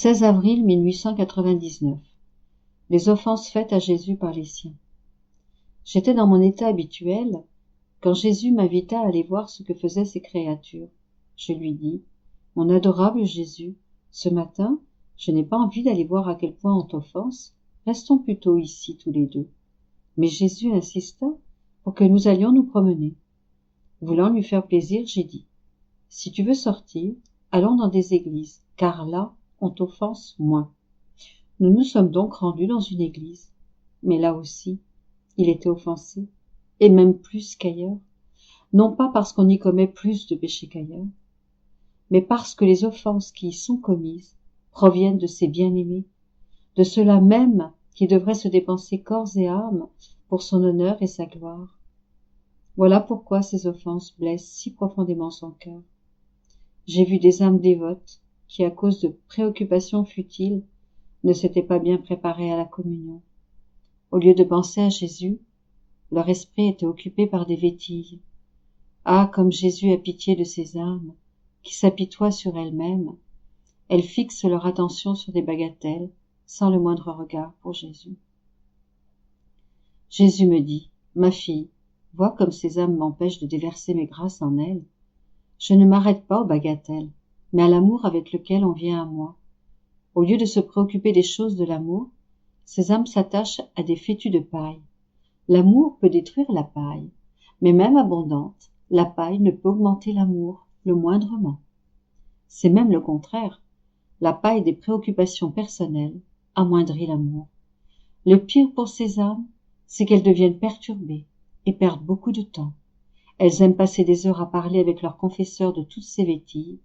16 avril 1899. Les offenses faites à Jésus par les siens. J'étais dans mon état habituel quand Jésus m'invita à aller voir ce que faisaient ces créatures. Je lui dis, « Mon adorable Jésus, ce matin, je n'ai pas envie d'aller voir à quel point on t'offense. Restons plutôt ici tous les deux. » Mais Jésus insista pour que nous allions nous promener. Voulant lui faire plaisir, j'ai dit, « Si tu veux sortir, allons dans des églises, car là, on t'offense moins. » Nous nous sommes donc rendus dans une église. Mais là aussi, il était offensé, et même plus qu'ailleurs. Non pas parce qu'on y commet plus de péchés qu'ailleurs, mais parce que les offenses qui y sont commises proviennent de ses bien-aimés, de ceux-là même qui devraient se dépenser corps et âme pour son honneur et sa gloire. Voilà pourquoi ces offenses blessent si profondément son cœur. J'ai vu des âmes dévotes qui, à cause de préoccupations futiles, ne s'étaient pas bien préparées à la communion. Au lieu de penser à Jésus, leur esprit était occupé par des vétilles. Ah, comme Jésus a pitié de ces âmes, qui s'apitoient sur elles-mêmes. Elles fixent leur attention sur des bagatelles, sans le moindre regard pour Jésus. Jésus me dit, « Ma fille, vois comme ces âmes m'empêchent de déverser mes grâces en elles. Je ne m'arrête pas aux bagatelles, mais à l'amour avec lequel on vient à moi. Au lieu de se préoccuper des choses de l'amour, ces âmes s'attachent à des fétus de paille. L'amour peut détruire la paille, mais même abondante, la paille ne peut augmenter l'amour, le moindrement. C'est même le contraire. La paille des préoccupations personnelles amoindrit l'amour. Le pire pour ces âmes, c'est qu'elles deviennent perturbées et perdent beaucoup de temps. Elles aiment passer des heures à parler avec leur confesseur de toutes ces vétilles,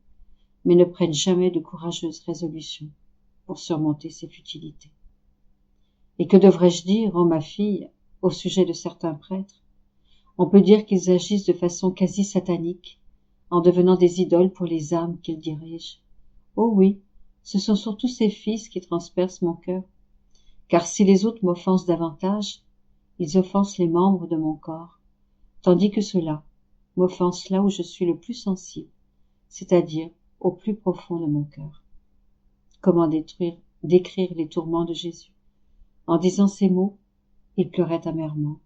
mais ne prennent jamais de courageuses résolutions pour surmonter ces futilités. Et que devrais-je dire, ô ma fille, au sujet de certains prêtres? On peut dire qu'ils agissent de façon quasi satanique, en devenant des idoles pour les âmes qu'ils dirigent. Oh oui, ce sont surtout ces fils qui transpercent mon cœur, car si les autres m'offensent davantage, ils offensent les membres de mon corps, tandis que ceux-là m'offensent là où je suis le plus sensible, c'est-à-dire au plus profond de mon cœur. Comment décrire les tourments de Jésus? En disant ces mots, il pleurait amèrement.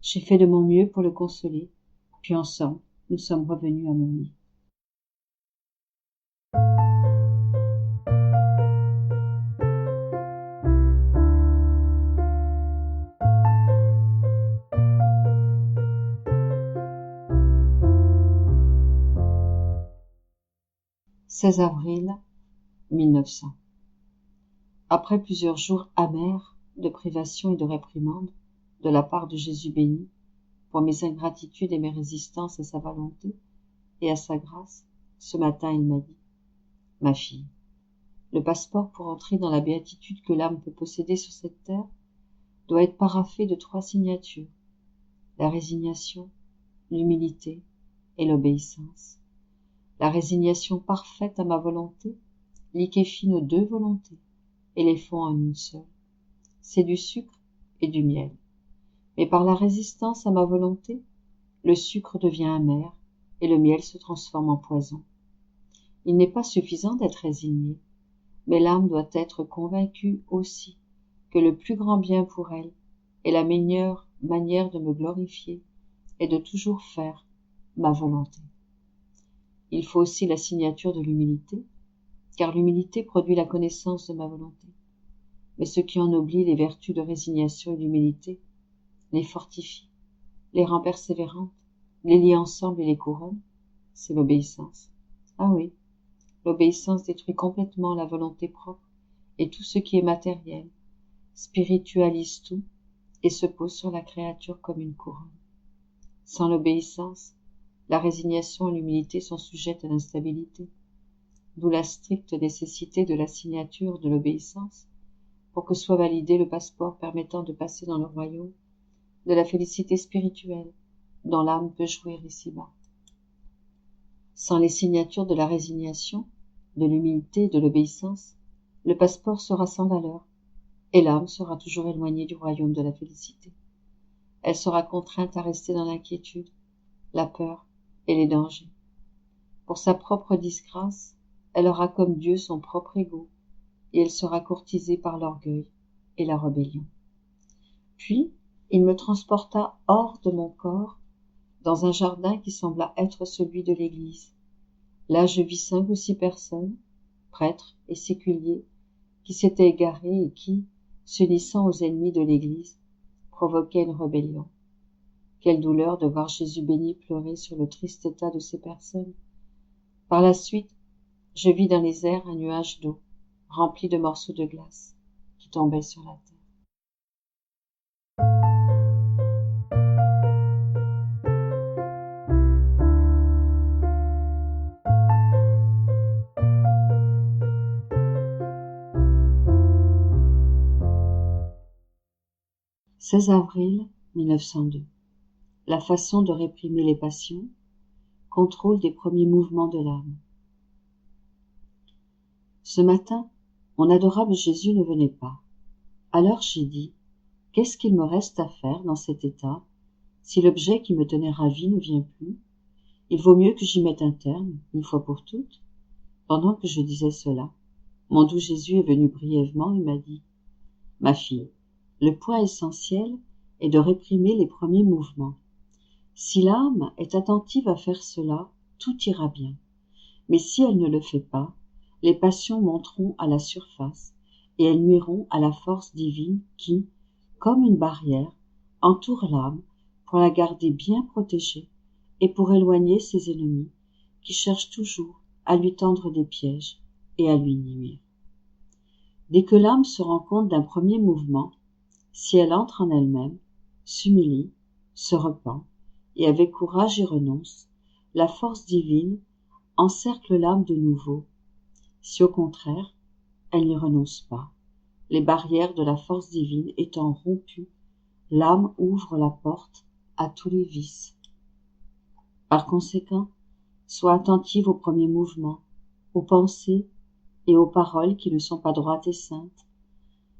J'ai fait de mon mieux pour le consoler, puis ensemble, nous sommes revenus à mon lit. « 16 avril 1900. Après plusieurs jours amers de privations et de réprimandes de la part de Jésus béni, pour mes ingratitudes et mes résistances à sa volonté et à sa grâce, ce matin il m'a dit, « Ma fille, le passeport pour entrer dans la béatitude que l'âme peut posséder sur cette terre doit être paraphé de 3 signatures, la résignation, l'humilité et l'obéissance. La résignation parfaite à ma volonté liquéfie nos 2 volontés et les fond en une seule. C'est du sucre et du miel. Mais par la résistance à ma volonté, le sucre devient amer et le miel se transforme en poison. Il n'est pas suffisant d'être résigné, mais l'âme doit être convaincue aussi que le plus grand bien pour elle et la meilleure manière de me glorifier est de toujours faire ma volonté. Il faut aussi la signature de l'humilité, car l'humilité produit la connaissance de ma volonté. Mais ce qui ennoblit les vertus de résignation et d'humilité, les fortifie, les rend persévérantes, les lie ensemble et les couronne, c'est l'obéissance. Ah oui, l'obéissance détruit complètement la volonté propre et tout ce qui est matériel, spiritualise tout et se pose sur la créature comme une couronne. Sans l'obéissance, la résignation et l'humilité sont sujettes à l'instabilité, d'où la stricte nécessité de la signature de l'obéissance pour que soit validé le passeport permettant de passer dans le royaume de la félicité spirituelle dont l'âme peut jouir ici-bas. Sans les signatures de la résignation, de l'humilité et de l'obéissance, le passeport sera sans valeur et l'âme sera toujours éloignée du royaume de la félicité. Elle sera contrainte à rester dans l'inquiétude, la peur et les dangers. Pour sa propre disgrâce, elle aura comme Dieu son propre ego, et elle sera courtisée par l'orgueil et la rébellion. Puis, il me transporta hors de mon corps, dans un jardin qui sembla être celui de l'église. Là, je vis 5 ou 6 personnes, prêtres et séculiers, qui s'étaient égarés et qui, s'unissant aux ennemis de l'église, provoquaient une rébellion. Quelle douleur de voir Jésus béni pleurer sur le triste état de ces personnes. Par la suite, je vis dans les airs un nuage d'eau, rempli de morceaux de glace, qui tombaient sur la terre. 16 avril 1902. La façon de réprimer les passions, contrôle des premiers mouvements de l'âme. Ce matin, mon adorable Jésus ne venait pas. Alors j'ai dit, qu'est-ce qu'il me reste à faire dans cet état, si l'objet qui me tenait ravi ne vient plus? Il vaut mieux que j'y mette un terme, une fois pour toutes. Pendant que je disais cela, mon doux Jésus est venu brièvement et m'a dit, ma fille, le point essentiel est de réprimer les premiers mouvements. Si l'âme est attentive à faire cela, tout ira bien. Mais si elle ne le fait pas, les passions monteront à la surface et elles nuiront à la force divine qui, comme une barrière, entoure l'âme pour la garder bien protégée et pour éloigner ses ennemis qui cherchent toujours à lui tendre des pièges et à lui nuire. Dès que l'âme se rend compte d'un premier mouvement, si elle entre en elle-même, s'humilie, se repent, et avec courage y renonce, la force divine encercle l'âme de nouveau. Si au contraire, elle n'y renonce pas, les barrières de la force divine étant rompues, l'âme ouvre la porte à tous les vices. Par conséquent, sois attentive aux premiers mouvements, aux pensées et aux paroles qui ne sont pas droites et saintes,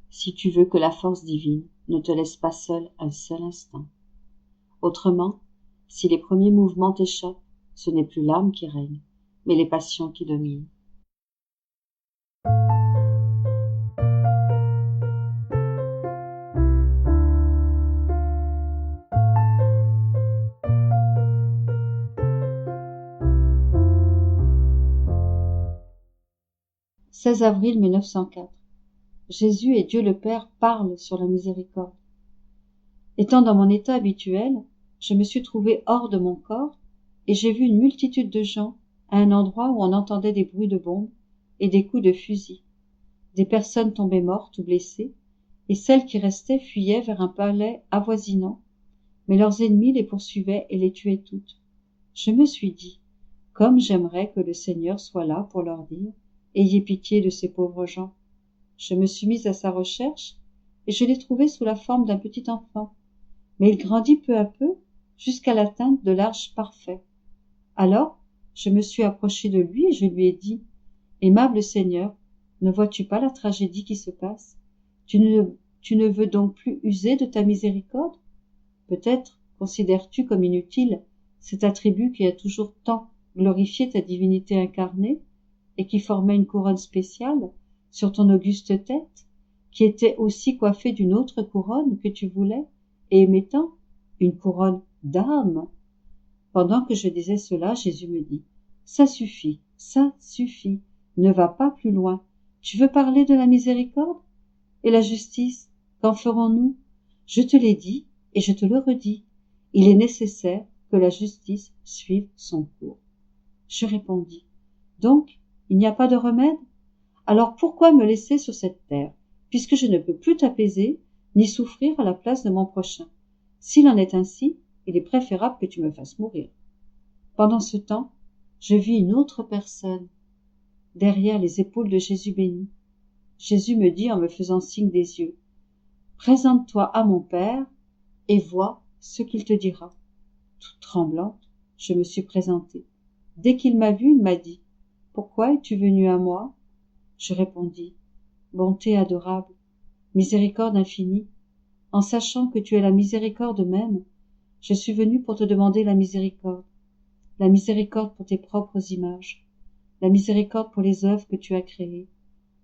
si tu veux que la force divine ne te laisse pas seule un seul instant. Autrement, si les premiers mouvements t'échappent, ce n'est plus l'âme qui règne, mais les passions qui dominent. « 16 avril 1904. Jésus et Dieu le Père parlent sur la miséricorde. Étant dans mon état habituel, je me suis trouvé hors de mon corps et j'ai vu une multitude de gens à un endroit où on entendait des bruits de bombes et des coups de fusil. Des personnes tombaient mortes ou blessées, et celles qui restaient fuyaient vers un palais avoisinant, mais leurs ennemis les poursuivaient et les tuaient toutes. Je me suis dit, comme j'aimerais que le Seigneur soit là pour leur dire, ayez pitié de ces pauvres gens. Je me suis mise à sa recherche, et je l'ai trouvé sous la forme d'un petit enfant, mais il grandit peu à peu jusqu'à l'atteinte de l'âge parfait. Alors, je me suis approchée de lui et je lui ai dit, aimable Seigneur, ne vois-tu pas la tragédie qui se passe? Tu ne veux donc plus user de ta miséricorde? Peut-être considères-tu comme inutile cet attribut qui a toujours tant glorifié ta divinité incarnée et qui formait une couronne spéciale sur ton auguste tête, qui était aussi coiffée d'une autre couronne que tu voulais et émettant une couronne d'âme. Pendant que je disais cela, Jésus me dit, ça suffit, ne va pas plus loin. Tu veux parler de la miséricorde? Et la justice, qu'en ferons-nous? Je te l'ai dit et je te le redis. Il est nécessaire que la justice suive son cours. Je répondis, donc, il n'y a pas de remède? Alors pourquoi me laisser sur cette terre, puisque je ne peux plus t'apaiser, ni souffrir à la place de mon prochain? S'il en est ainsi, il est préférable que tu me fasses mourir. Pendant ce temps, je vis une autre personne, derrière les épaules de Jésus béni. Jésus me dit en me faisant signe des yeux, « Présente-toi à mon Père et vois ce qu'il te dira. » Toute tremblante, je me suis présentée. Dès qu'il m'a vue, il m'a dit, « Pourquoi es-tu venu à moi ?» Je répondis, « Bonté adorable, miséricorde infinie, en sachant que tu es la miséricorde même, je suis venu pour te demander la miséricorde pour tes propres images, la miséricorde pour les œuvres que tu as créées,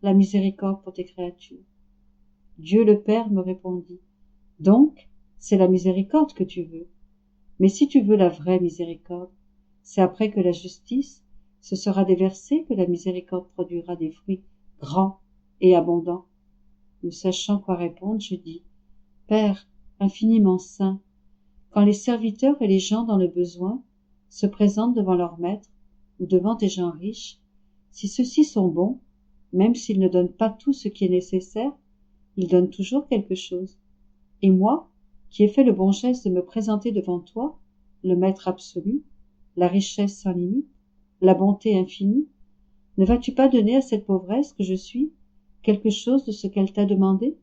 la miséricorde pour tes créatures. Dieu le Père me répondit, donc, c'est la miséricorde que tu veux. Mais si tu veux la vraie miséricorde, c'est après que la justice se sera déversée que la miséricorde produira des fruits grands et abondants. Ne sachant quoi répondre, je dis, Père infiniment saint, quand les serviteurs et les gens dans le besoin se présentent devant leur maître ou devant des gens riches, si ceux-ci sont bons, même s'ils ne donnent pas tout ce qui est nécessaire, ils donnent toujours quelque chose. Et moi, qui ai fait le bon geste de me présenter devant toi, le maître absolu, la richesse sans limite, la bonté infinie, ne vas-tu pas donner à cette pauvresse que je suis quelque chose de ce qu'elle t'a demandé?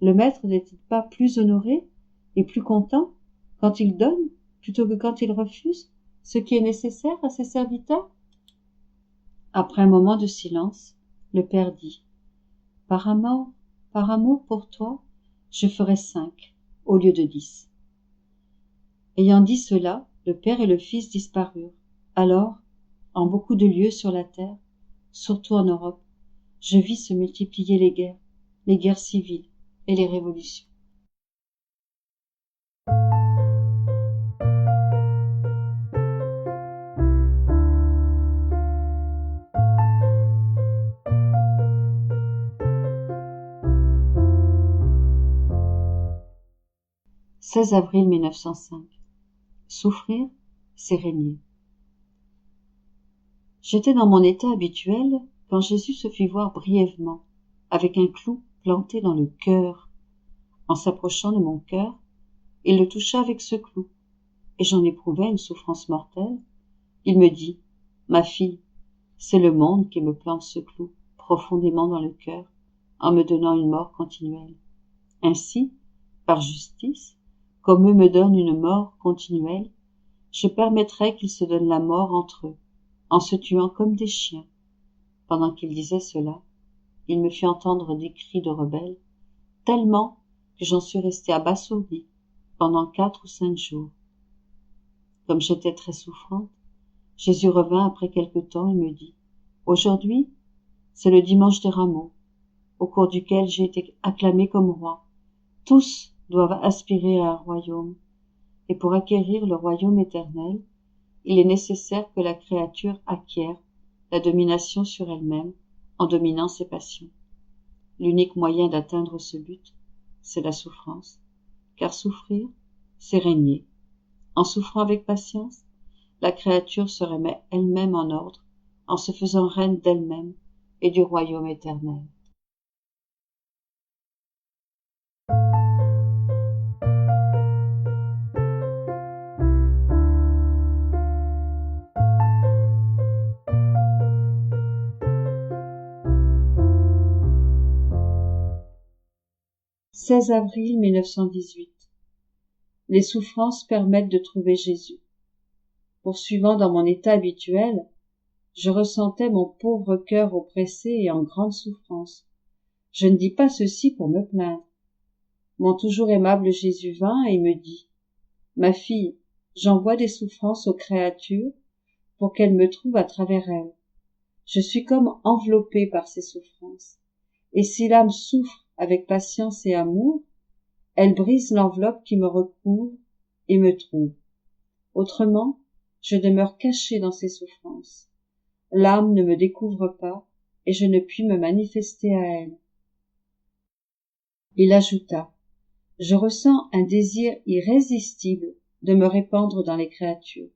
Le maître n'est-il pas plus honoré et plus content quand il donne plutôt que quand il refuse ce qui est nécessaire à ses serviteurs? Après un moment de silence, le père dit, par amour pour toi, je ferai 5 au lieu de 10. Ayant dit cela, le père et le fils disparurent. Alors, en beaucoup de lieux sur la terre, surtout en Europe, je vis se multiplier les guerres civiles et les révolutions. « 16 avril 1905. Souffrir, c'est régner. J'étais dans mon état habituel quand Jésus se fit voir brièvement, avec un clou planté dans le cœur. En s'approchant de mon cœur, il le toucha avec ce clou, et j'en éprouvais une souffrance mortelle. Il me dit, ma fille, c'est le monde qui me plante ce clou profondément dans le cœur, en me donnant une mort continuelle. Ainsi, par justice, comme eux me donnent une mort continuelle, je permettrai qu'ils se donnent la mort entre eux, en se tuant comme des chiens. Pendant qu'il disait cela, il me fit entendre des cris de rebelles, tellement que j'en suis restée abasourdie pendant 4 ou 5 jours. Comme j'étais très souffrante, Jésus revint après quelque temps et me dit, aujourd'hui, c'est le dimanche des rameaux, au cours duquel j'ai été acclamé comme roi. Tous doivent aspirer à un royaume, et pour acquérir le royaume éternel, il est nécessaire que la créature acquiert la domination sur elle-même en dominant ses passions. L'unique moyen d'atteindre ce but, c'est la souffrance, car souffrir, c'est régner. En souffrant avec patience, la créature se remet elle-même en ordre, en se faisant reine d'elle-même et du royaume éternel. « 16 avril 1918. Les souffrances permettent de trouver Jésus. Poursuivant dans mon état habituel, je ressentais mon pauvre cœur oppressé et en grande souffrance. Je ne dis pas ceci pour me plaindre. Mon toujours aimable Jésus vint et me dit, « Ma fille, j'envoie des souffrances aux créatures pour qu'elles me trouvent à travers elles. Je suis comme enveloppée par ces souffrances. Et si l'âme souffre avec patience et amour, elle brise l'enveloppe qui me recouvre et me trouve. Autrement, je demeure cachée dans ces souffrances. L'âme ne me découvre pas et je ne puis me manifester à elle. » Il ajouta, « Je ressens un désir irrésistible de me répandre dans les créatures.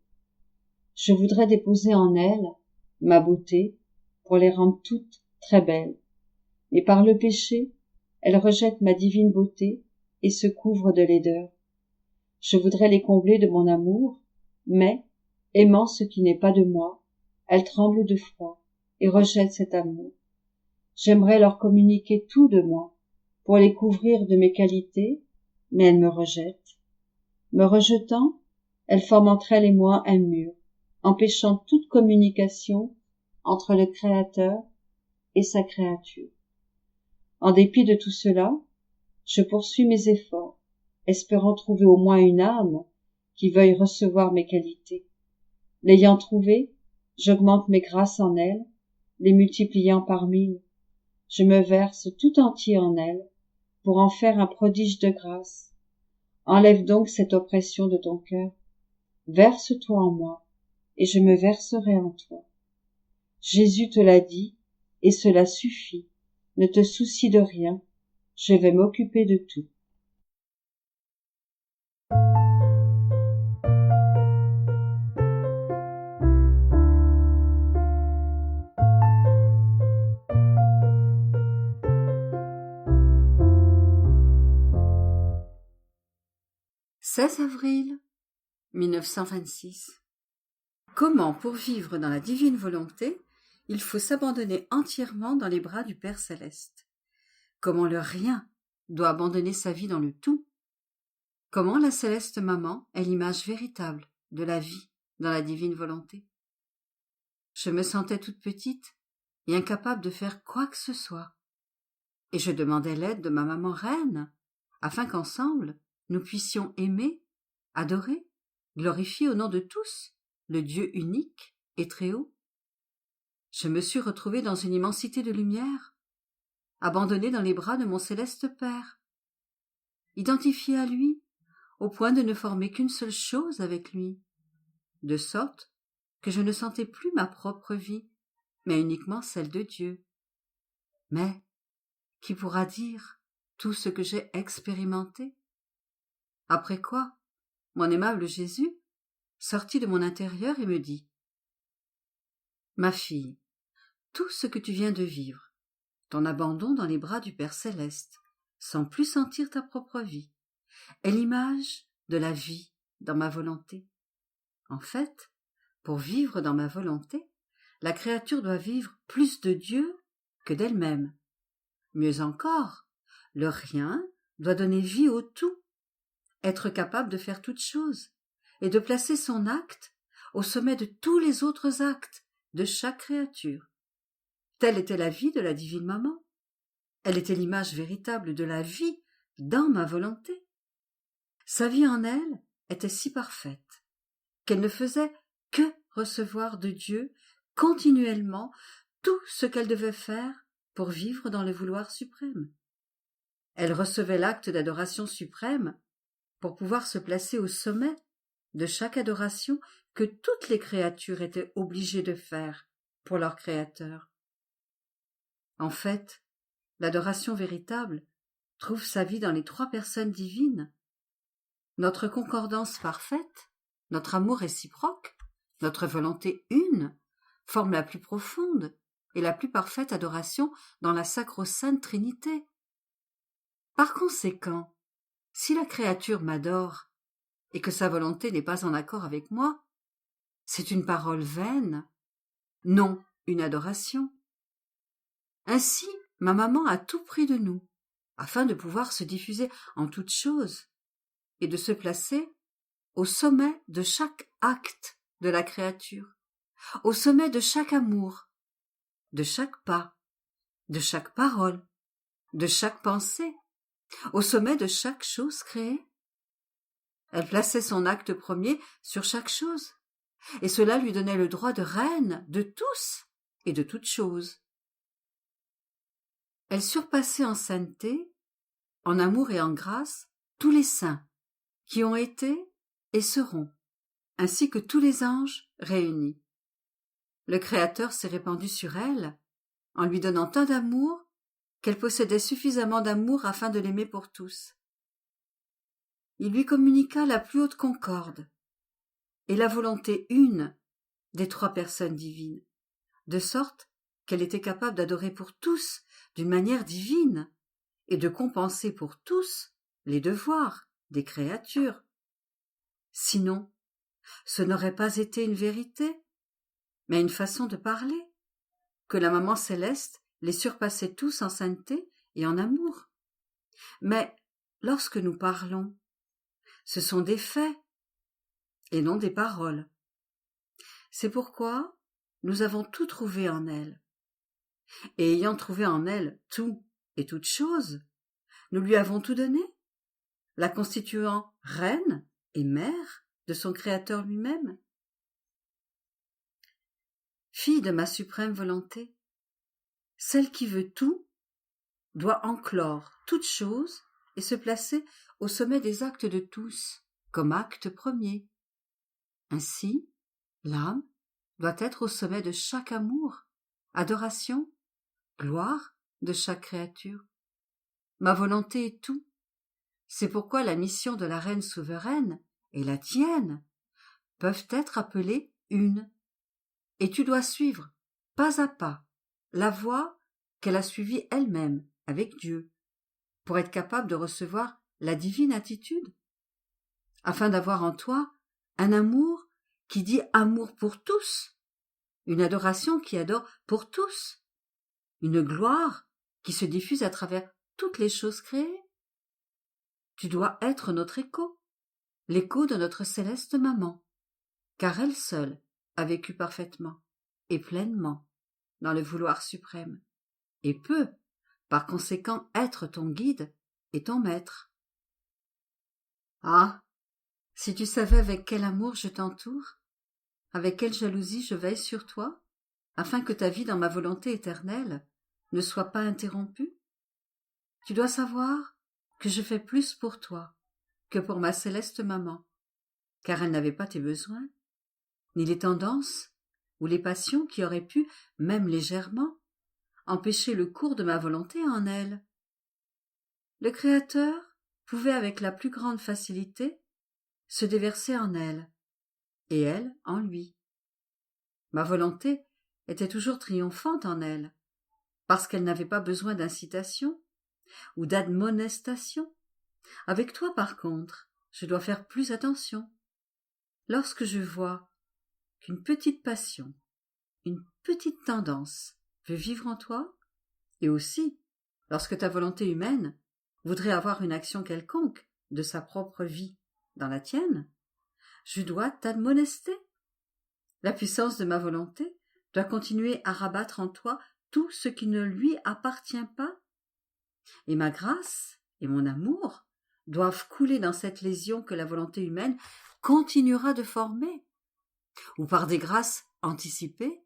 Je voudrais déposer en elles ma beauté pour les rendre toutes très belles. Mais par le péché, elles rejettent ma divine beauté et se couvrent de laideur. Je voudrais les combler de mon amour, mais, aimant ce qui n'est pas de moi, elles tremblent de froid et rejettent cet amour. J'aimerais leur communiquer tout de moi, pour les couvrir de mes qualités, mais elles me rejettent. Me rejetant, elles forment entre elles et moi un mur, empêchant toute communication entre le Créateur et sa créature. En dépit de tout cela, je poursuis mes efforts, espérant trouver au moins une âme qui veuille recevoir mes qualités. L'ayant trouvée, j'augmente mes grâces en elle, les multipliant par 1000. je me verse tout entier en elle pour en faire un prodige de grâce. Enlève donc cette oppression de ton cœur. Verse-toi en moi, et je me verserai en toi. Jésus te l'a dit, et cela suffit. Ne te soucie de rien, je vais m'occuper de tout. « 16 avril 1926. Comment, pour vivre dans la divine volonté, il faut s'abandonner entièrement dans les bras du Père Céleste. Comment le rien doit abandonner sa vie dans le tout. Comment la céleste maman est l'image véritable de la vie dans la divine volonté. Je me sentais toute petite et incapable de faire quoi que ce soit. Et je demandais l'aide de ma maman reine, afin qu'ensemble, nous puissions aimer, adorer, glorifier au nom de tous le Dieu unique et très haut. Je me suis retrouvée dans une immensité de lumière, abandonnée dans les bras de mon céleste Père, identifiée à lui, au point de ne former qu'une seule chose avec lui, de sorte que je ne sentais plus ma propre vie, mais uniquement celle de Dieu. Mais qui pourra dire tout ce que j'ai expérimenté? Après quoi, mon aimable Jésus sortit de mon intérieur et me dit : « Ma fille, tout ce que tu viens de vivre, ton abandon dans les bras du Père Céleste, sans plus sentir ta propre vie, est l'image de la vie dans ma volonté. En fait, pour vivre dans ma volonté, la créature doit vivre plus de Dieu que d'elle-même. Mieux encore, le rien doit donner vie au tout, être capable de faire toute chose et de placer son acte au sommet de tous les autres actes de chaque créature. Telle était la vie de la divine maman. Elle était l'image véritable de la vie dans ma volonté. Sa vie en elle était si parfaite qu'elle ne faisait que recevoir de Dieu continuellement tout ce qu'elle devait faire pour vivre dans le vouloir suprême. Elle recevait l'acte d'adoration suprême pour pouvoir se placer au sommet de chaque adoration que toutes les créatures étaient obligées de faire pour leur Créateur. En fait, l'adoration véritable trouve sa vie dans les trois personnes divines. Notre concordance parfaite, notre amour réciproque, notre volonté une, forment la plus profonde et la plus parfaite adoration dans la sacro-sainte Trinité. Par conséquent, si la créature m'adore et que sa volonté n'est pas en accord avec moi, c'est une parole vaine, non une adoration. Ainsi, ma maman a tout pris de nous, afin de pouvoir se diffuser en toutes choses et de se placer au sommet de chaque acte de la créature, au sommet de chaque amour, de chaque pas, de chaque parole, de chaque pensée, au sommet de chaque chose créée. Elle plaçait son acte premier sur chaque chose, et cela lui donnait le droit de reine de tous et de toutes choses. Elle surpassait en sainteté, en amour et en grâce, tous les saints qui ont été et seront, ainsi que tous les anges réunis. Le Créateur s'est répandu sur elle, en lui donnant tant d'amour qu'elle possédait suffisamment d'amour afin de l'aimer pour tous. Il lui communiqua la plus haute concorde et la volonté une des trois personnes divines, de sorte qu'elle était capable d'adorer pour tous d'une manière divine et de compenser pour tous les devoirs des créatures. Sinon, ce n'aurait pas été une vérité, mais une façon de parler, que la maman céleste les surpassait tous en sainteté et en amour. Mais lorsque nous parlons, ce sont des faits et non des paroles. C'est pourquoi nous avons tout trouvé en elle. Et ayant trouvé en elle tout et toute chose, nous lui avons tout donné, la constituant reine et mère de son Créateur lui-même. Fille de ma suprême volonté, celle qui veut tout doit enclore toute chose et se placer au sommet des actes de tous, comme acte premier. Ainsi, l'âme doit être au sommet de chaque amour, adoration, gloire de chaque créature. Ma volonté est tout. C'est pourquoi la mission de la reine souveraine et la tienne peuvent être appelées une. Et tu dois suivre, pas à pas, la voie qu'elle a suivie elle-même avec Dieu, pour être capable de recevoir la divine attitude, afin d'avoir en toi un amour qui dit amour pour tous, une adoration qui adore pour tous, une gloire qui se diffuse à travers toutes les choses créées. Tu dois être notre écho, l'écho de notre céleste maman, car elle seule a vécu parfaitement et pleinement dans le vouloir suprême, et peut, par conséquent, être ton guide et ton maître. Ah, si tu savais avec quel amour je t'entoure, avec quelle jalousie je veille sur toi, afin que ta vie dans ma volonté éternelle ne soit pas interrompue. Tu dois savoir que je fais plus pour toi que pour ma céleste maman, car elle n'avait pas tes besoins, ni les tendances ou les passions qui auraient pu, même légèrement, empêcher le cours de ma volonté en elle. Le Créateur pouvait avec la plus grande facilité se déverser en elle, et elle en lui. Ma volonté était toujours triomphante en elle, parce qu'elle n'avait pas besoin d'incitation ou d'admonestation. Avec toi, par contre, je dois faire plus attention. Lorsque je vois qu'une petite passion, une petite tendance veut vivre en toi, et aussi lorsque ta volonté humaine voudrait avoir une action quelconque de sa propre vie dans la tienne, je dois t'admonester. La puissance de ma volonté doit continuer à rabattre en toi tout ce qui ne lui appartient pas, et ma grâce et mon amour doivent couler dans cette lésion que la volonté humaine continuera de former, ou par des grâces anticipées,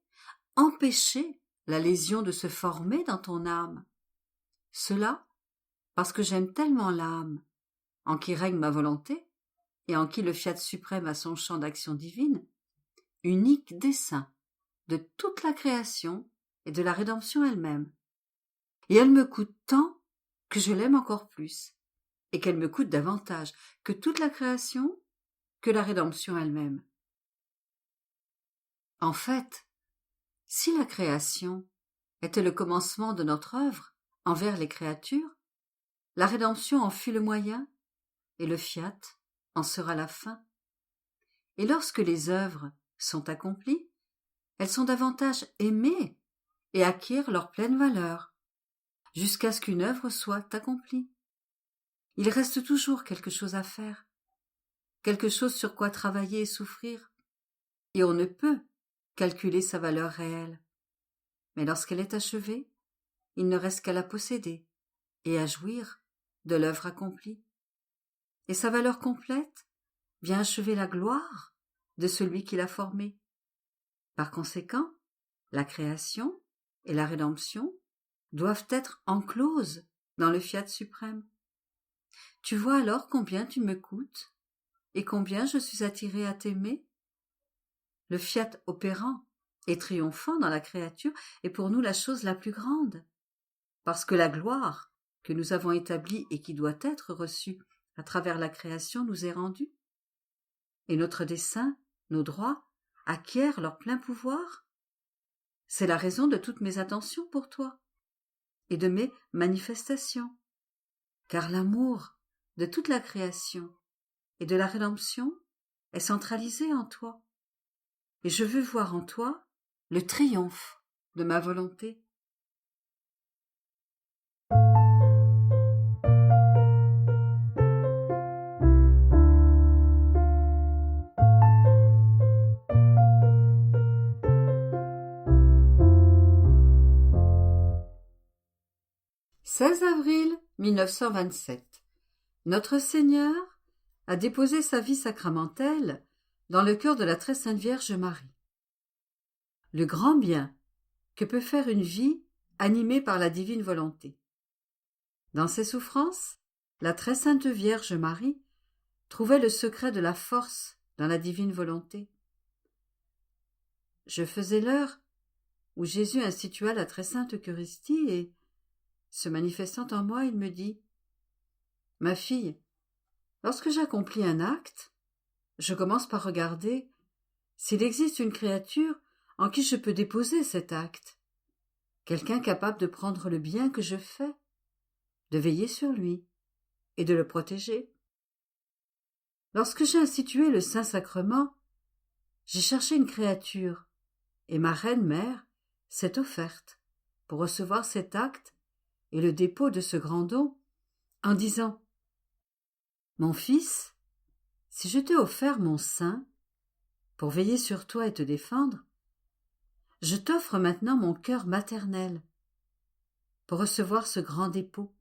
empêcher la lésion de se former dans ton âme. Cela parce que j'aime tellement l'âme, en qui règne ma volonté, et en qui le fiat suprême a son champ d'action divine, unique dessein de toute la création et de la rédemption elle-même. Et elle me coûte tant que je l'aime encore plus, et qu'elle me coûte davantage que toute la création, que la rédemption elle-même. En fait, si la création était le commencement de notre œuvre envers les créatures, la rédemption en fut le moyen, et le fiat en sera la fin. Et lorsque les œuvres sont accomplies, elles sont davantage aimées et acquièrent leur pleine valeur, jusqu'à ce qu'une œuvre soit accomplie. Il reste toujours quelque chose à faire, quelque chose sur quoi travailler et souffrir, et on ne peut calculer sa valeur réelle. Mais lorsqu'elle est achevée, il ne reste qu'à la posséder et à jouir de l'œuvre accomplie. Et sa valeur complète vient achever la gloire de celui qui l'a formée. Par conséquent, la création et la rédemption doivent être encloses dans le fiat suprême. Tu vois alors combien tu me coûtes et combien je suis attiré à t'aimer. Le fiat opérant et triomphant dans la créature est pour nous la chose la plus grande, parce que la gloire que nous avons établie et qui doit être reçue à travers la création nous est rendue, et notre dessein, nos droits, acquièrent leur plein pouvoir. C'est la raison de toutes mes attentions pour toi, et de mes manifestations, car l'amour de toute la création et de la rédemption est centralisé en toi, et je veux voir en toi le triomphe de ma volonté. 16 avril 1927. Notre Seigneur a déposé sa vie sacramentelle dans le cœur de la très sainte Vierge Marie. Le grand bien que peut faire une vie animée par la divine volonté. Dans ses souffrances, la très sainte Vierge Marie trouvait le secret de la force dans la divine volonté. Je faisais l'heure où Jésus institua la très sainte Eucharistie et, se manifestant en moi, il me dit « Ma fille, lorsque j'accomplis un acte, je commence par regarder s'il existe une créature en qui je peux déposer cet acte, quelqu'un capable de prendre le bien que je fais, de veiller sur lui et de le protéger. Lorsque j'ai institué le Saint-Sacrement, j'ai cherché une créature, et ma reine-mère s'est offerte pour recevoir cet acte et le dépôt de ce grand don, en disant « Mon fils, si je t'ai offert mon sein pour veiller sur toi et te défendre, je t'offre maintenant mon cœur maternel pour recevoir ce grand dépôt.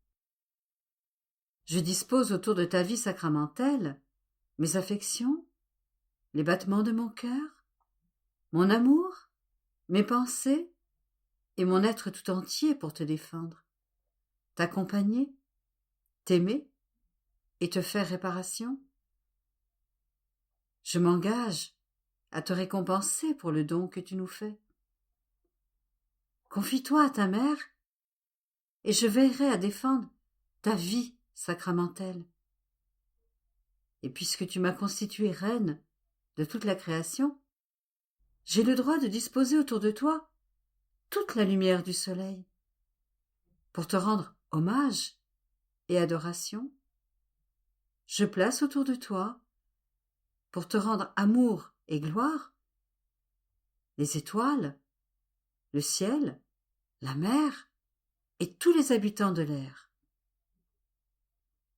Je dispose autour de ta vie sacramentelle mes affections, les battements de mon cœur, mon amour, mes pensées et mon être tout entier pour te défendre, t'accompagner, t'aimer et te faire réparation. Je m'engage à te récompenser pour le don que tu nous fais. Confie-toi à ta mère et je veillerai à défendre ta vie sacramentelle. Et puisque tu m'as constituée reine de toute la création, j'ai le droit de disposer autour de toi toute la lumière du soleil. Pour te rendre hommage et adoration, je place autour de toi, pour te rendre amour et gloire, les étoiles, le ciel, la mer et tous les habitants de l'air.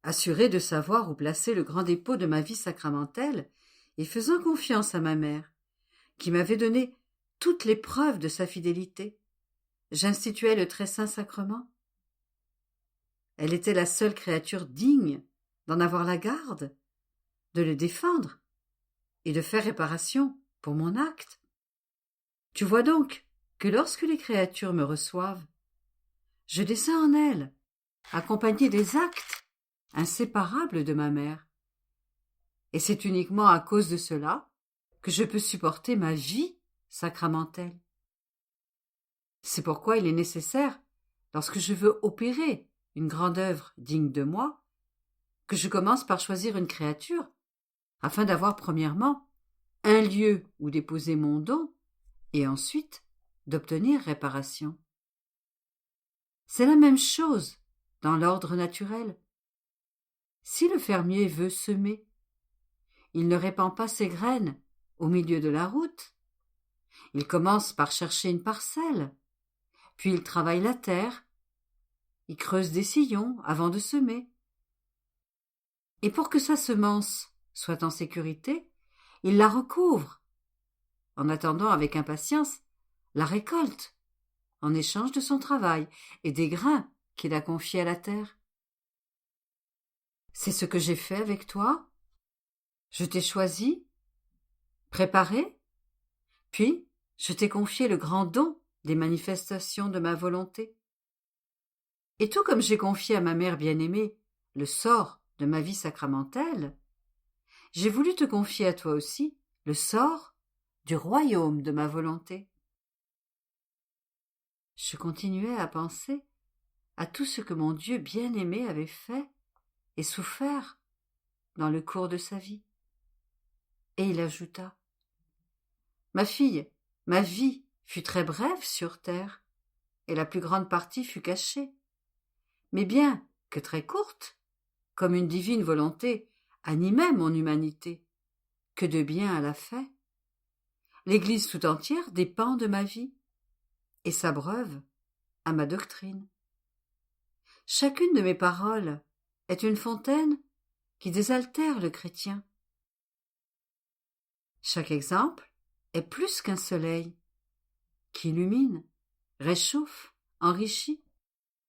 Assuré de savoir où placer le grand dépôt de ma vie sacramentelle et faisant confiance à ma mère, qui m'avait donné toutes les preuves de sa fidélité, j'instituai le très saint sacrement. Elle était la seule créature digne d'en avoir la garde, de le défendre et de faire réparation pour mon acte. Tu vois donc que lorsque les créatures me reçoivent, je descends en elles, accompagné des actes inséparables de ma mère. Et c'est uniquement à cause de cela que je peux supporter ma vie sacramentelle. C'est pourquoi il est nécessaire, lorsque je veux opérer une grande œuvre digne de moi, que je commence par choisir une créature, afin d'avoir premièrement un lieu où déposer mon don, et ensuite d'obtenir réparation. C'est la même chose dans l'ordre naturel. Si le fermier veut semer, il ne répand pas ses graines au milieu de la route. Il commence par chercher une parcelle, puis il travaille la terre, il creuse des sillons avant de semer. Et pour que sa semence soit en sécurité, il la recouvre, en attendant avec impatience la récolte, en échange de son travail et des grains qu'il a confiés à la terre. C'est ce que j'ai fait avec toi. Je t'ai choisi, préparé, puis je t'ai confié le grand don des manifestations de ma volonté. Et tout comme j'ai confié à ma mère bien-aimée le sort de ma vie sacramentelle, j'ai voulu te confier à toi aussi le sort du royaume de ma volonté. Je continuais à penser à tout ce que mon Dieu bien-aimé avait fait et souffert dans le cours de sa vie. Et il ajouta « Ma fille, ma vie fut très brève sur terre, et la plus grande partie fut cachée. Mais bien que très courte, comme une divine volonté animait mon humanité, que de bien elle a fait. L'Église tout entière dépend de ma vie, et s'abreuve à ma doctrine. Chacune de mes paroles est une fontaine qui désaltère le chrétien. Chaque exemple est plus qu'un soleil qui illumine, réchauffe, enrichit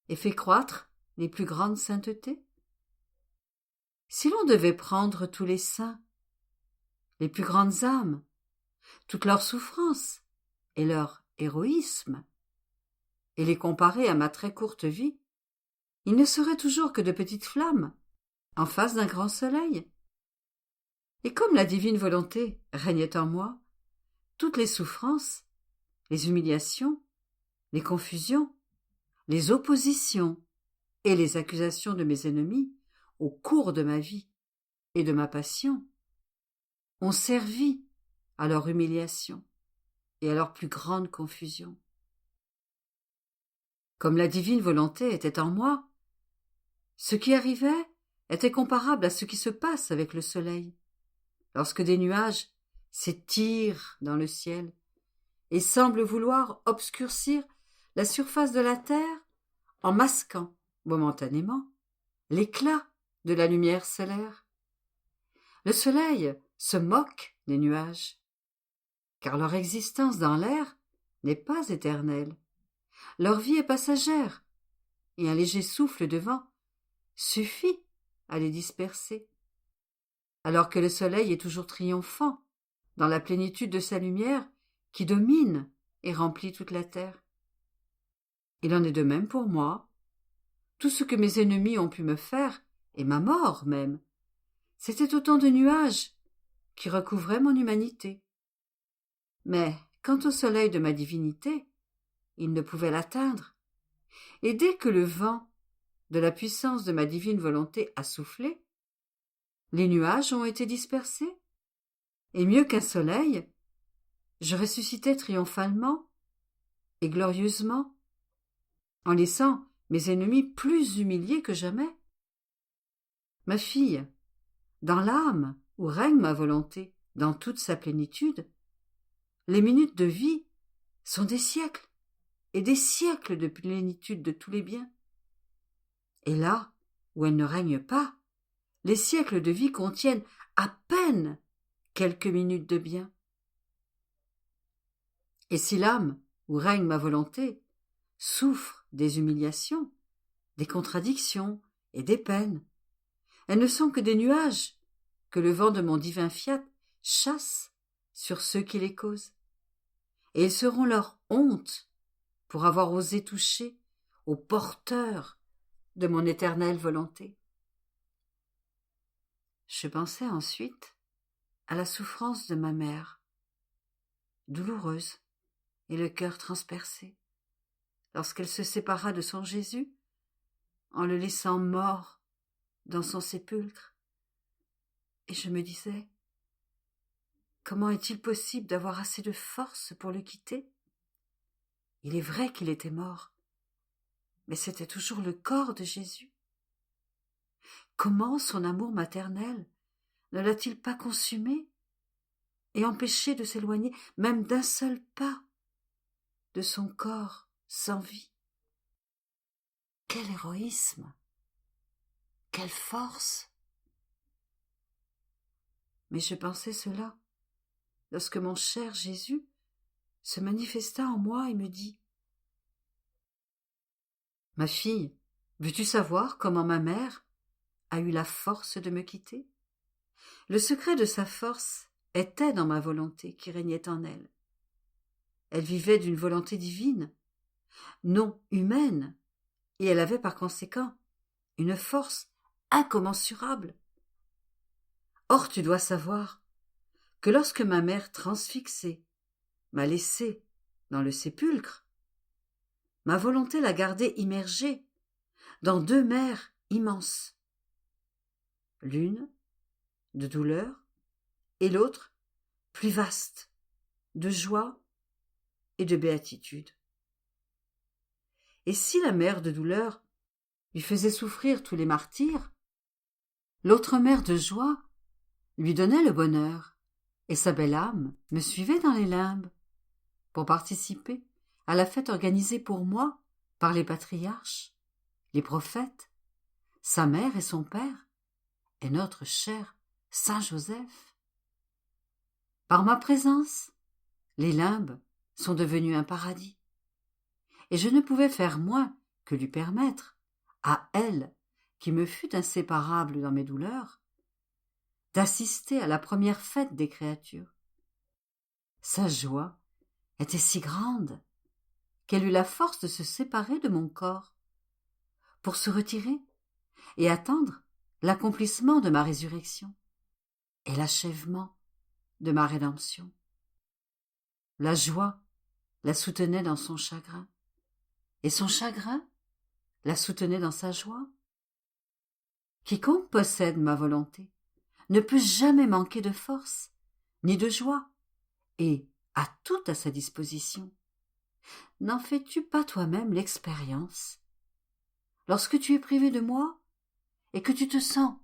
et fait croître les plus grandes saintetés. Si l'on devait prendre tous les saints, les plus grandes âmes, toutes leurs souffrances et leur héroïsme, et les comparer à ma très courte vie, il ne serait toujours que de petites flammes, en face d'un grand soleil. Et comme la divine volonté régnait en moi, toutes les souffrances, les humiliations, les confusions, les oppositions et les accusations de mes ennemis au cours de ma vie et de ma passion ont servi à leur humiliation et à leur plus grande confusion. Comme la divine volonté était en moi, ce qui arrivait était comparable à ce qui se passe avec le soleil, lorsque des nuages s'étirent dans le ciel et semblent vouloir obscurcir la surface de la terre en masquant, momentanément, l'éclat de la lumière solaire. Le soleil se moque des nuages, car leur existence dans l'air n'est pas éternelle. Leur vie est passagère, et un léger souffle de vent suffit à les disperser, alors que le soleil est toujours triomphant dans la plénitude de sa lumière qui domine et remplit toute la terre. Il en est de même pour moi. Tout ce que mes ennemis ont pu me faire, et ma mort même, c'était autant de nuages qui recouvraient mon humanité. Mais quant au soleil de ma divinité, il ne pouvait l'atteindre, et dès que le vent de la puissance de ma divine volonté a soufflé, les nuages ont été dispersés, et mieux qu'un soleil, je ressuscitais triomphalement et glorieusement, en laissant mes ennemis plus humiliés que jamais. Ma fille, dans l'âme où règne ma volonté, dans toute sa plénitude, les minutes de vie sont des siècles et des siècles de plénitude de tous les biens. Et là où elle ne règne pas, les siècles de vie contiennent à peine quelques minutes de bien. Et si l'âme où règne ma volonté souffre des humiliations, des contradictions et des peines, elles ne sont que des nuages que le vent de mon divin fiat chasse sur ceux qui les causent. Et ils seront leur honte pour avoir osé toucher aux porteurs de mon éternelle volonté. Je pensais ensuite à la souffrance de ma mère, douloureuse et le cœur transpercé, lorsqu'elle se sépara de son Jésus en le laissant mort dans son sépulcre. Et je me disais, comment est-il possible d'avoir assez de force pour le quitter? Il est vrai qu'il était mort, mais c'était toujours le corps de Jésus. Comment son amour maternel ne l'a-t-il pas consumé et empêché de s'éloigner même d'un seul pas de son corps sans vie? Quel héroïsme! Quelle force! Mais je pensais cela lorsque mon cher Jésus se manifesta en moi et me dit: « Ma fille, veux-tu savoir comment ma mère a eu la force de me quitter? Le secret de sa force était dans ma volonté qui régnait en elle. Elle vivait d'une volonté divine, non humaine, et elle avait par conséquent une force incommensurable. Or tu dois savoir que lorsque ma mère transfixée m'a laissé dans le sépulcre, ma volonté l'a gardée immergée dans deux mers immenses, l'une de douleur et l'autre plus vaste, de joie et de béatitude. Et si la mer de douleur lui faisait souffrir tous les martyrs, l'autre mer de joie lui donnait le bonheur, et sa belle âme me suivait dans les limbes pour participer à la fête organisée pour moi par les patriarches, les prophètes, sa mère et son père, et notre cher Saint Joseph. Par ma présence, les limbes sont devenues un paradis, et je ne pouvais faire moins que lui permettre, à elle qui me fut inséparable dans mes douleurs, d'assister à la première fête des créatures. Sa joie était si grande qu'elle eut la force de se séparer de mon corps pour se retirer et attendre l'accomplissement de ma résurrection et l'achèvement de ma rédemption. La joie la soutenait dans son chagrin, et son chagrin la soutenait dans sa joie. Quiconque possède ma volonté ne peut jamais manquer de force, ni de joie, et a tout à sa disposition. N'en fais-tu pas toi-même l'expérience? Lorsque tu es privé de moi, et que tu te sens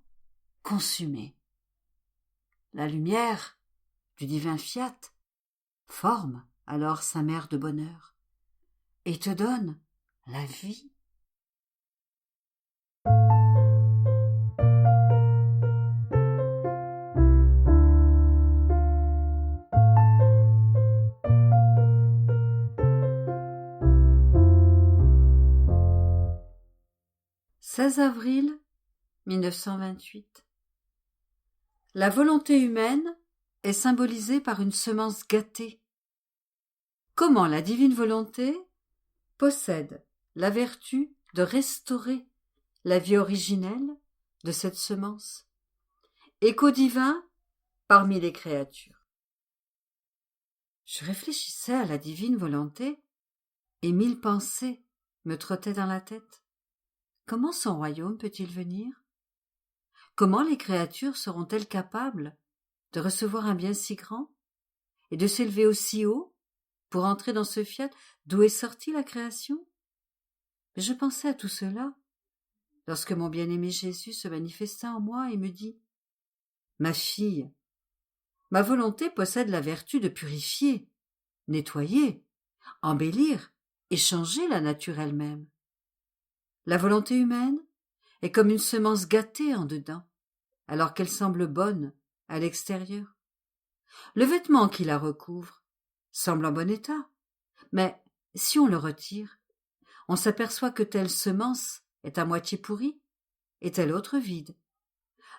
consumé, la lumière du divin fiat forme alors sa mer de bonheur, et te donne la vie. « 16 avril 1928. La volonté humaine est symbolisée par une semence gâtée. Comment la divine volonté possède la vertu de restaurer la vie originelle de cette semence, écho divin parmi les créatures. Je réfléchissais à la divine volonté et 1000 pensées me trottaient dans la tête. Comment son royaume peut-il venir? Comment les créatures seront-elles capables de recevoir un bien si grand et de s'élever aussi haut pour entrer dans ce fiat d'où est sortie la création? Mais je pensais à tout cela lorsque mon bien-aimé Jésus se manifesta en moi et me dit « Ma fille, ma volonté possède la vertu de purifier, nettoyer, embellir et changer la nature elle-même. La volonté humaine est comme une semence gâtée en dedans, alors qu'elle semble bonne à l'extérieur. Le vêtement qui la recouvre semble en bon état, mais si on le retire, on s'aperçoit que telle semence est à moitié pourrie et telle autre vide.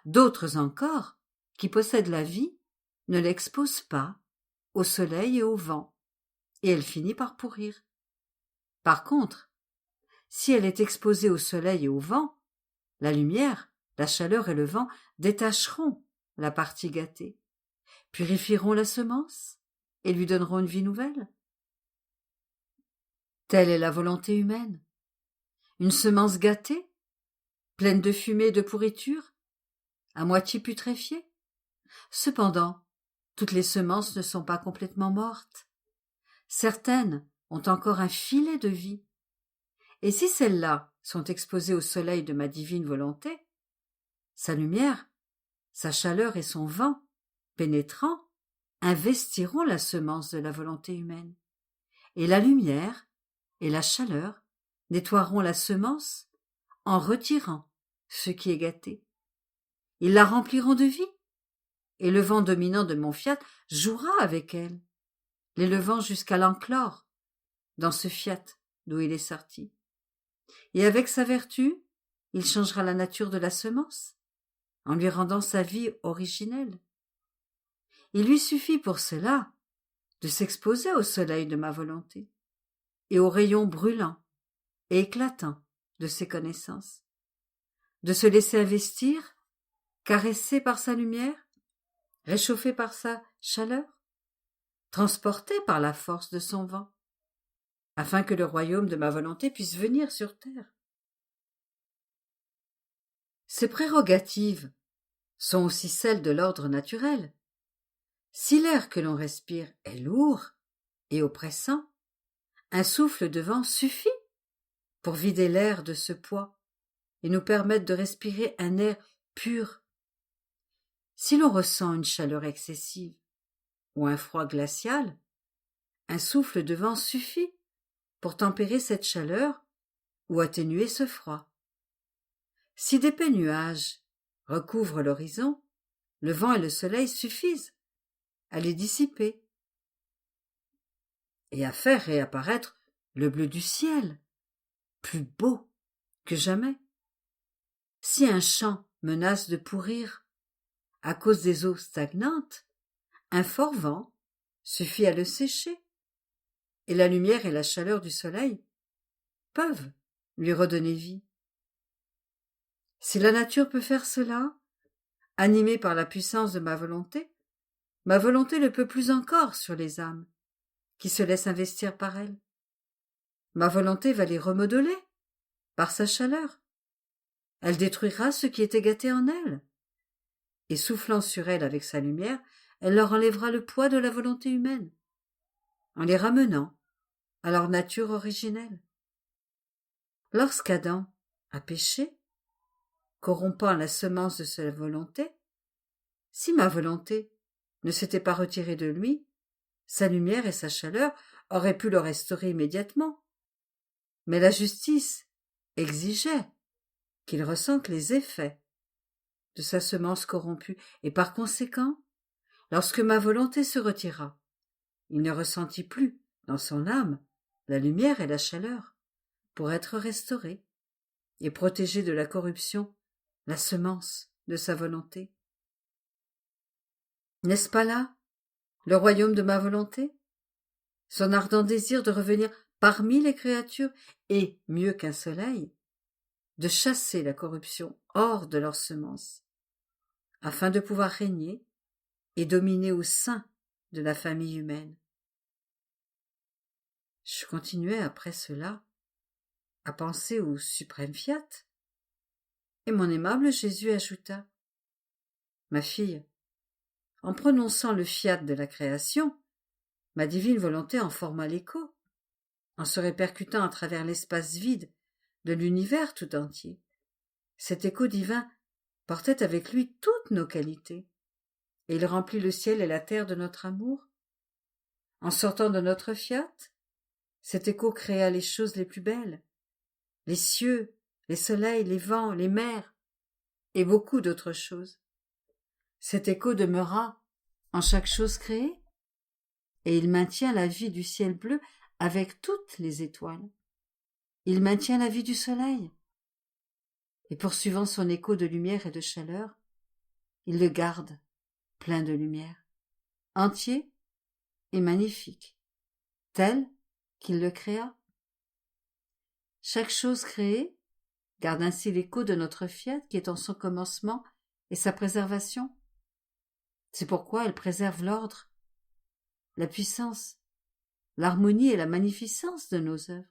D'autres encore, qui possèdent la vie, ne l'exposent pas au soleil et au vent, et elle finit par pourrir. Par contre, si elle est exposée au soleil et au vent, la lumière, la chaleur et le vent détacheront la partie gâtée, purifieront la semence et lui donneront une vie nouvelle. Telle est la volonté humaine. Une semence gâtée, pleine de fumée et de pourriture, à moitié putréfiée. Cependant, toutes les semences ne sont pas complètement mortes. Certaines ont encore un filet de vie. Et si celles-là sont exposées au soleil de ma divine volonté, sa lumière, sa chaleur et son vent, pénétrant, investiront la semence de la volonté humaine. Et la lumière et la chaleur nettoieront la semence en retirant ce qui est gâté. Ils la rempliront de vie, et le vent dominant de mon fiat jouera avec elle, l'élevant jusqu'à l'enclore dans ce fiat d'où il est sorti. Et avec sa vertu, il changera la nature de la semence, en lui rendant sa vie originelle. Il lui suffit pour cela de s'exposer au soleil de ma volonté et aux rayons brûlants et éclatants de ses connaissances, de se laisser investir, caresser par sa lumière, réchauffé par sa chaleur, transporté par la force de son vent, afin que le royaume de ma volonté puisse venir sur terre. Ces prérogatives sont aussi celles de l'ordre naturel. Si l'air que l'on respire est lourd et oppressant, un souffle de vent suffit pour vider l'air de ce poids et nous permettre de respirer un air pur. Si l'on ressent une chaleur excessive ou un froid glacial, un souffle de vent suffit pour tempérer cette chaleur ou atténuer ce froid. Si d'épais nuages recouvrent l'horizon, le vent et le soleil suffisent à les dissiper et à faire réapparaître le bleu du ciel, plus beau que jamais. Si un champ menace de pourrir à cause des eaux stagnantes, un fort vent suffit à le sécher, et la lumière et la chaleur du soleil peuvent lui redonner vie. Si la nature peut faire cela, animée par la puissance de ma volonté ne peut plus encore sur les âmes, qui se laissent investir par elle. Ma volonté va les remodeler par sa chaleur. Elle détruira ce qui était gâté en elle. Et soufflant sur elles avec sa lumière, elle leur enlèvera le poids de la volonté humaine, en les ramenant à leur nature originelle. Lorsqu'Adam a péché, corrompant la semence de sa volonté, si ma volonté ne s'était pas retirée de lui, sa lumière et sa chaleur auraient pu le restaurer immédiatement. Mais la justice exigeait qu'il ressente les effets de sa semence corrompue, et par conséquent, lorsque ma volonté se retira, il ne ressentit plus dans son âme la lumière et la chaleur pour être restauré et protégé de la corruption, la semence de sa volonté. N'est-ce pas là le royaume de ma volonté? Son ardent désir de revenir parmi les créatures et, mieux qu'un soleil, de chasser la corruption hors de leur semence, afin de pouvoir régner et dominer au sein de la famille humaine. Je continuais après cela à penser au suprême fiat, et mon aimable Jésus ajouta: Ma fille, en prononçant le fiat de la création, ma divine volonté en forma l'écho, en se répercutant à travers l'espace vide de l'univers tout entier. Cet écho divin portait avec lui toutes nos qualités, et il remplit le ciel et la terre de notre amour. En sortant de notre fiat, cet écho créa les choses les plus belles, les cieux, les soleils, les vents, les mers, et beaucoup d'autres choses. Cet écho demeura en chaque chose créée, et il maintient la vie du ciel bleu avec toutes les étoiles. Il maintient la vie du soleil, et poursuivant son écho de lumière et de chaleur, il le garde plein de lumière, entier et magnifique, tel qu'il le créa. Chaque chose créée garde ainsi l'écho de notre fiat qui est en son commencement et sa préservation. C'est pourquoi elle préserve l'ordre, la puissance, l'harmonie et la magnificence de nos œuvres.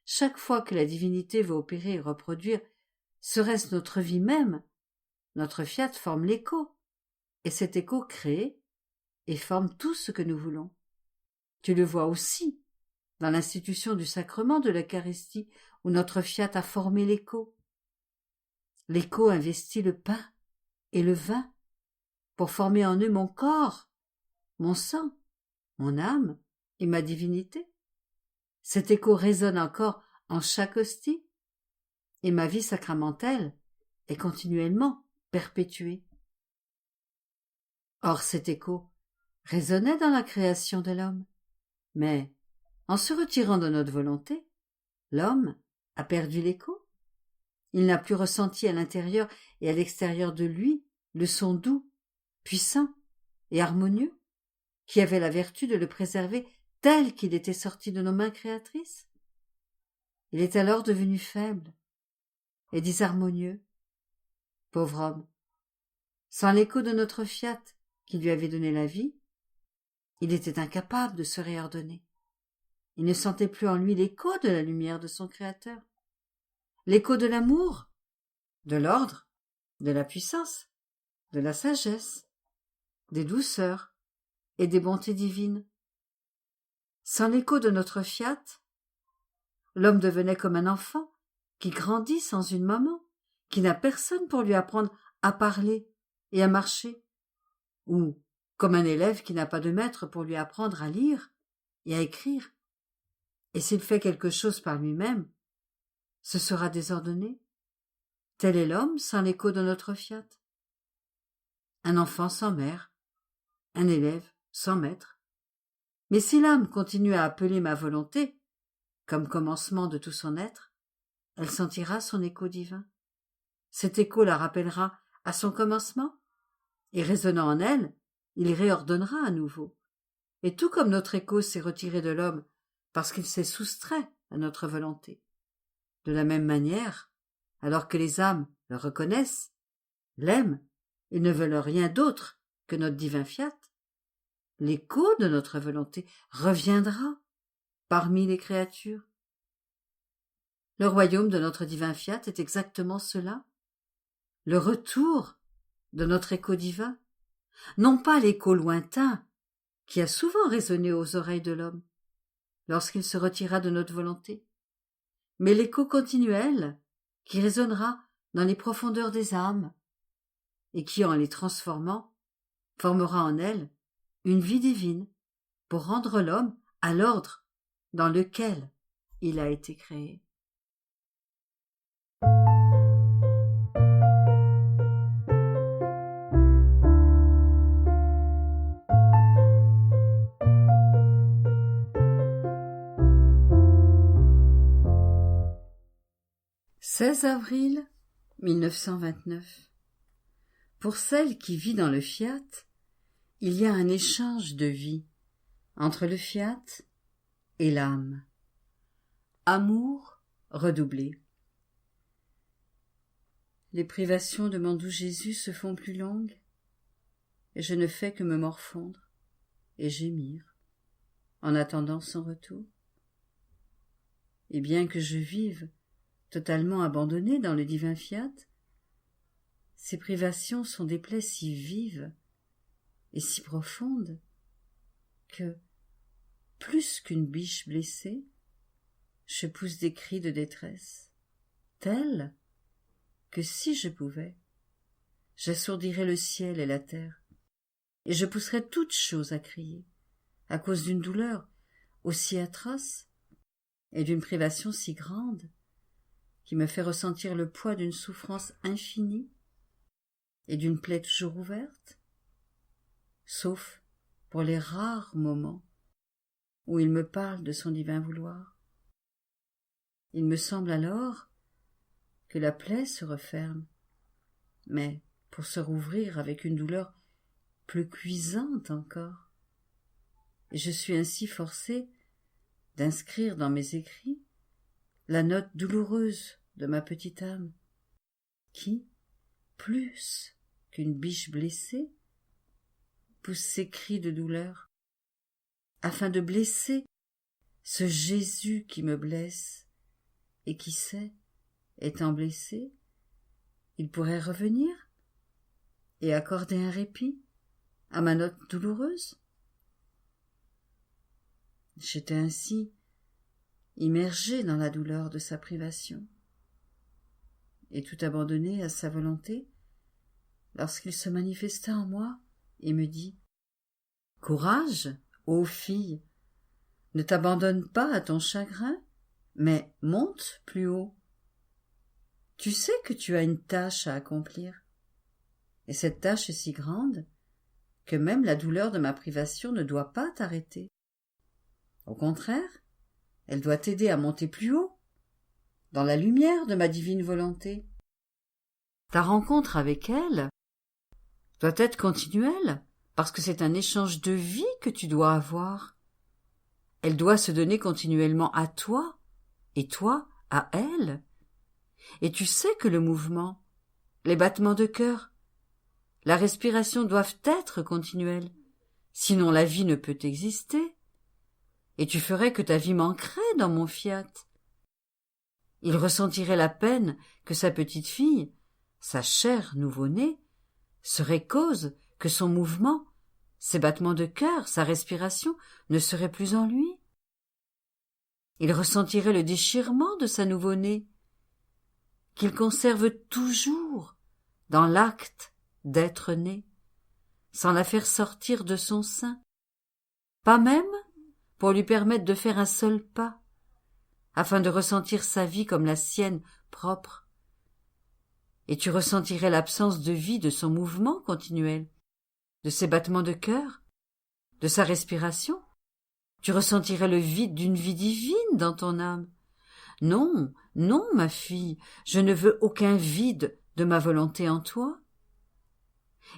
Chaque fois que la divinité veut opérer et reproduire, serait-ce notre vie même, notre fiat forme l'écho, et cet écho crée et forme tout ce que nous voulons. Tu le vois aussi dans l'institution du sacrement de l'Eucharistie, où notre fiat a formé l'écho. L'écho investit le pain et le vin pour former en eux mon corps, mon sang, mon âme et ma divinité. Cet écho résonne encore en chaque hostie, et ma vie sacramentelle est continuellement perpétuée. Or cet écho résonnait dans la création de l'homme, mais en se retirant de notre volonté, l'homme a perdu l'écho. Il n'a plus ressenti à l'intérieur et à l'extérieur de lui le son doux, puissant et harmonieux qui avait la vertu de le préserver tel qu'il était sorti de nos mains créatrices. Il est alors devenu faible et disharmonieux. Pauvre homme, sans l'écho de notre fiat qui lui avait donné la vie, il était incapable de se réordonner. Il ne sentait plus en lui l'écho de la lumière de son Créateur, l'écho de l'amour, de l'ordre, de la puissance, de la sagesse, des douceurs et des bontés divines. Sans l'écho de notre fiat, l'homme devenait comme un enfant qui grandit sans une maman, qui n'a personne pour lui apprendre à parler et à marcher, ou comme un élève qui n'a pas de maître pour lui apprendre à lire et à écrire. Et s'il fait quelque chose par lui-même, ce sera désordonné. Tel est l'homme sans l'écho de notre fiat. Un enfant sans mère, un élève sans maître. Mais si l'âme continue à appeler ma volonté, comme commencement de tout son être, elle sentira son écho divin. Cet écho la rappellera à son commencement, et résonnant en elle, il réordonnera à nouveau. Et tout comme notre écho s'est retiré de l'homme parce qu'il s'est soustrait à notre volonté. De la même manière, alors que les âmes le reconnaissent, l'aiment et ne veulent rien d'autre que notre divin fiat, l'écho de notre volonté reviendra parmi les créatures. Le royaume de notre divin fiat est exactement cela, le retour de notre écho divin, non pas l'écho lointain qui a souvent résonné aux oreilles de l'homme lorsqu'il se retira de notre volonté, mais l'écho continuel qui résonnera dans les profondeurs des âmes et qui, en les transformant, formera en elles une vie divine pour rendre l'homme à l'ordre dans lequel il a été créé. « 16 avril 1929. Pour celle qui vit dans le fiat, il y a un échange de vie entre le fiat et l'âme. Amour redoublé. Les privations de mon doux Jésus se font plus longues, et je ne fais que me morfondre et gémir en attendant son retour. Et bien que je vive totalement abandonné dans le divin fiat, ces privations sont des plaies si vives et si profondes que, plus qu'une biche blessée, je pousse des cris de détresse, tels que si je pouvais, j'assourdirais le ciel et la terre, et je pousserais toute chose à crier, à cause d'une douleur aussi atroce et d'une privation si grande, qui me fait ressentir le poids d'une souffrance infinie et d'une plaie toujours ouverte, sauf pour les rares moments où il me parle de son divin vouloir. Il me semble alors que la plaie se referme, mais pour se rouvrir avec une douleur plus cuisante encore, et je suis ainsi forcée d'inscrire dans mes écrits la note douloureuse de ma petite âme, qui, plus qu'une biche blessée, pousse ses cris de douleur, afin de blesser ce Jésus qui me blesse, et qui sait, étant blessé, il pourrait revenir et accorder un répit à ma note douloureuse. J'étais ainsi immergé dans la douleur de sa privation, et tout abandonné à sa volonté, lorsqu'il se manifesta en moi et me dit « Courage, ô fille, ne t'abandonne pas à ton chagrin, mais monte plus haut. Tu sais que tu as une tâche à accomplir, et cette tâche est si grande que même la douleur de ma privation ne doit pas t'arrêter. Au contraire, elle doit t'aider à monter plus haut, dans la lumière de ma divine volonté. Ta rencontre avec elle doit être continuelle, parce que c'est un échange de vie que tu dois avoir. Elle doit se donner continuellement à toi, et toi à elle. Et tu sais que le mouvement, les battements de cœur, la respiration doivent être continuels, sinon la vie ne peut exister, et tu ferais que ta vie manquerait dans mon fiat. Il ressentirait la peine que sa petite fille, sa chair nouveau-née, serait cause que son mouvement, ses battements de cœur, sa respiration ne seraient plus en lui. Il ressentirait le déchirement de sa nouveau-née, qu'il conserve toujours dans l'acte d'être né, sans la faire sortir de son sein, pas même pour lui permettre de faire un seul pas, afin de ressentir sa vie comme la sienne propre. Et tu ressentirais l'absence de vie de son mouvement continuel, de ses battements de cœur, de sa respiration. Tu ressentirais le vide d'une vie divine dans ton âme. Non, non, ma fille, je ne veux aucun vide de ma volonté en toi.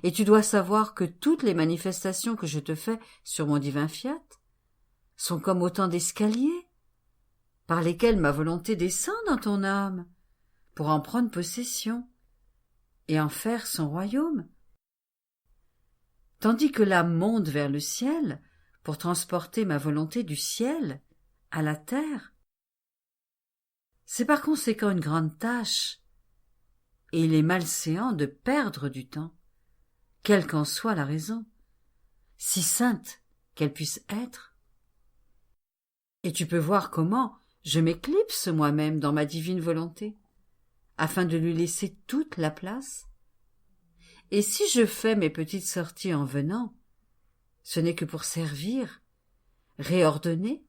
Et tu dois savoir que toutes les manifestations que je te fais sur mon divin fiat sont comme autant d'escaliers par lesquels ma volonté descend dans ton âme pour en prendre possession et en faire son royaume. Tandis que l'âme monte vers le ciel pour transporter ma volonté du ciel à la terre. C'est par conséquent une grande tâche, et il est malséant de perdre du temps, quelle qu'en soit la raison, si sainte qu'elle puisse être. Et tu peux voir comment je m'éclipse moi-même dans ma divine volonté, afin de lui laisser toute la place. Et si je fais mes petites sorties en venant, ce n'est que pour servir, réordonner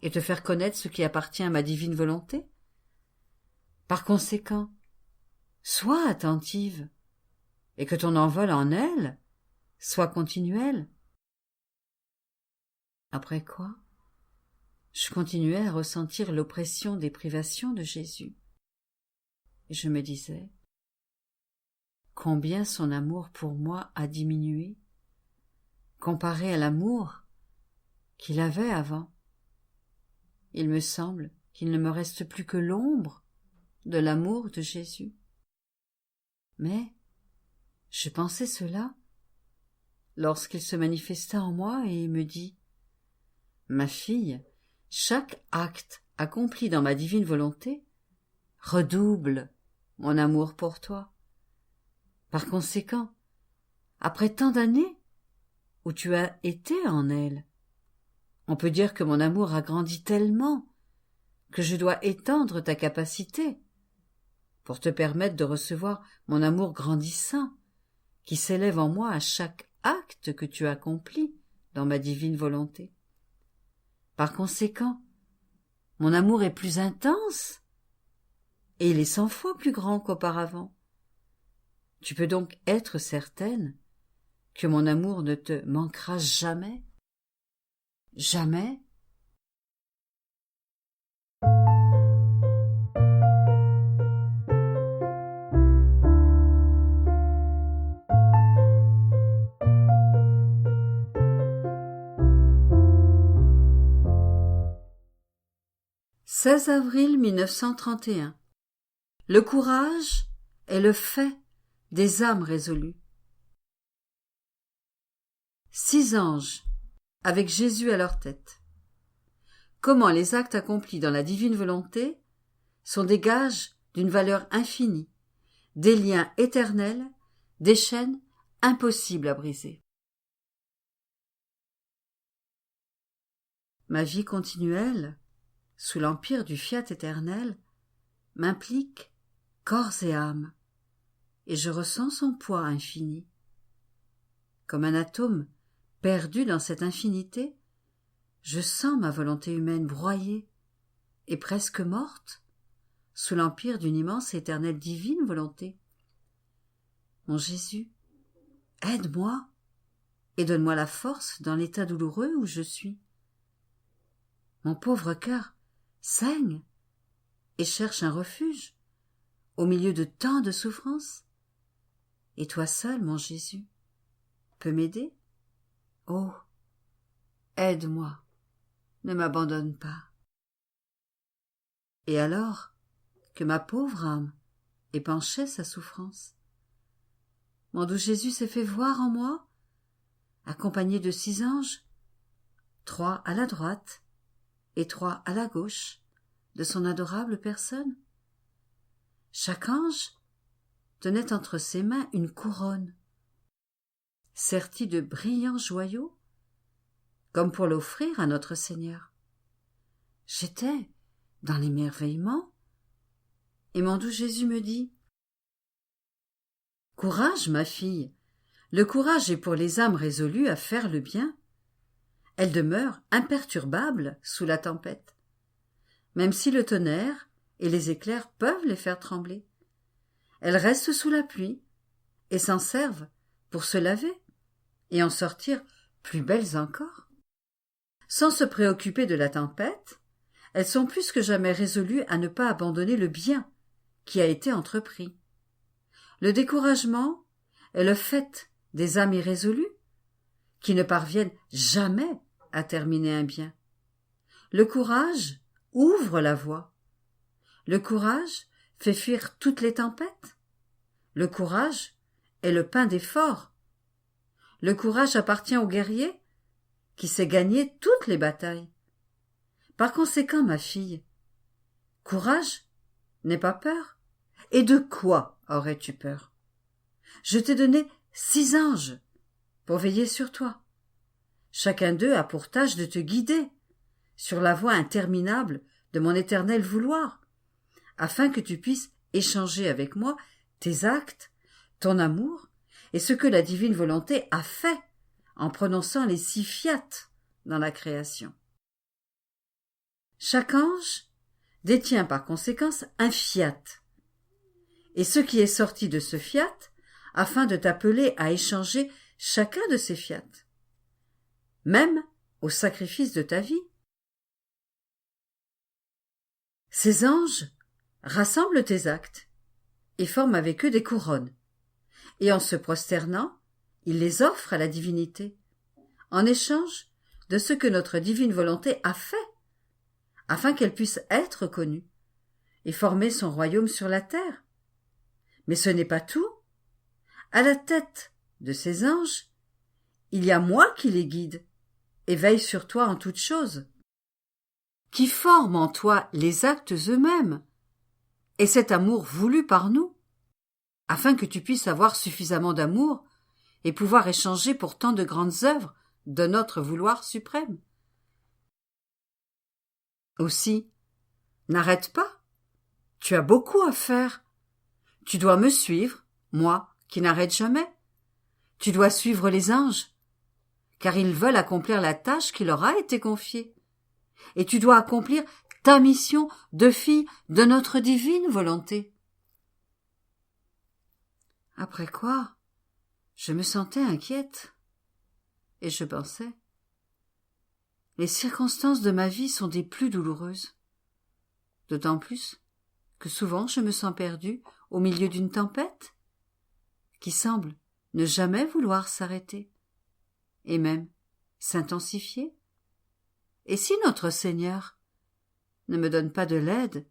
et te faire connaître ce qui appartient à ma divine volonté. Par conséquent, sois attentive, et que ton envol en elle soit continuel. Après quoi, je continuais à ressentir l'oppression des privations de Jésus. Et je me disais, combien son amour pour moi a diminué, comparé à l'amour qu'il avait avant. Il me semble qu'il ne me reste plus que l'ombre de l'amour de Jésus. Mais je pensais cela lorsqu'il se manifesta en moi et me dit « Ma fille, chaque acte accompli dans ma divine volonté redouble mon amour pour toi. Par conséquent, après tant d'années où tu as été en elle, on peut dire que mon amour a grandi tellement que je dois étendre ta capacité pour te permettre de recevoir mon amour grandissant qui s'élève en moi à chaque acte que tu accomplis dans ma divine volonté. Par conséquent, mon amour est plus intense et il est 100 fois plus grand qu'auparavant. Tu peux donc être certaine que mon amour ne te manquera jamais. Jamais. « 16 avril 1931. Le courage est le fait des âmes résolues. 6 anges, avec Jésus à leur tête. Comment les actes accomplis dans la divine volonté sont des gages d'une valeur infinie, des liens éternels, des chaînes impossibles à briser. Ma vie continuelle, sous l'empire du fiat éternel, m'implique corps et âme, et je ressens son poids infini. Comme un atome perdu dans cette infinité, je sens ma volonté humaine broyée et presque morte sous l'empire d'une immense et éternelle divine volonté. Mon Jésus, aide-moi et donne-moi la force dans l'état douloureux où je suis. Mon pauvre cœur saigne et cherche un refuge au milieu de tant de souffrances. Et toi seul, mon Jésus, peux m'aider? Oh, aide-moi, ne m'abandonne pas. Et alors que ma pauvre âme épanchait sa souffrance, mon doux Jésus s'est fait voir en moi, accompagné de 6 anges, 3 à la droite et 3 à la gauche de son adorable personne. Chaque ange tenait entre ses mains une couronne, sertie de brillants joyaux, comme pour l'offrir à notre Seigneur. J'étais dans l'émerveillement, et mon doux Jésus me dit « Courage, ma fille, le courage est pour les âmes résolues à faire le bien. Elles demeurent imperturbables sous la tempête, même si le tonnerre et les éclairs peuvent les faire trembler. Elles restent sous la pluie et s'en servent pour se laver et en sortir plus belles encore. Sans se préoccuper de la tempête, elles sont plus que jamais résolues à ne pas abandonner le bien qui a été entrepris. Le découragement est le fait des âmes irrésolues qui ne parviennent jamais à terminer un bien. Le courage ouvre la voie. Le courage fait fuir toutes les tempêtes. Le courage est le pain des forts. Le courage appartient au guerrier qui sait gagner toutes les batailles. Par conséquent, ma fille, courage, n'aie pas peur. Et de quoi aurais-tu peur? Je t'ai donné 6 anges pour veiller sur toi. Chacun d'eux a pour tâche de te guider sur la voie interminable de mon éternel vouloir, afin que tu puisses échanger avec moi tes actes, ton amour et ce que la divine volonté a fait en prononçant les 6 fiat dans la création. Chaque ange détient par conséquence un fiat, et ce qui est sorti de ce fiat afin de t'appeler à échanger chacun de ces fiat, même au sacrifice de ta vie. Ces anges rassemblent tes actes et forment avec eux des couronnes, et en se prosternant, ils les offrent à la divinité, en échange de ce que notre divine volonté a fait, afin qu'elle puisse être connue et former son royaume sur la terre. Mais ce n'est pas tout. À la tête de ces anges, il y a moi qui les guide et veille sur toi en toutes choses, qui forme en toi les actes eux-mêmes et cet amour voulu par nous, afin que tu puisses avoir suffisamment d'amour et pouvoir échanger pour tant de grandes œuvres de notre vouloir suprême. Aussi, n'arrête pas. Tu as beaucoup à faire. Tu dois me suivre, moi, qui n'arrête jamais. Tu dois suivre les anges, car ils veulent accomplir la tâche qui leur a été confiée. Et tu dois accomplir ta mission de fille de notre divine volonté. Après quoi, je me sentais inquiète, et je pensais, les circonstances de ma vie sont des plus douloureuses, d'autant plus que souvent je me sens perdue au milieu d'une tempête qui semble ne jamais vouloir s'arrêter, et même s'intensifier. Et si notre Seigneur ne me donne pas de l'aide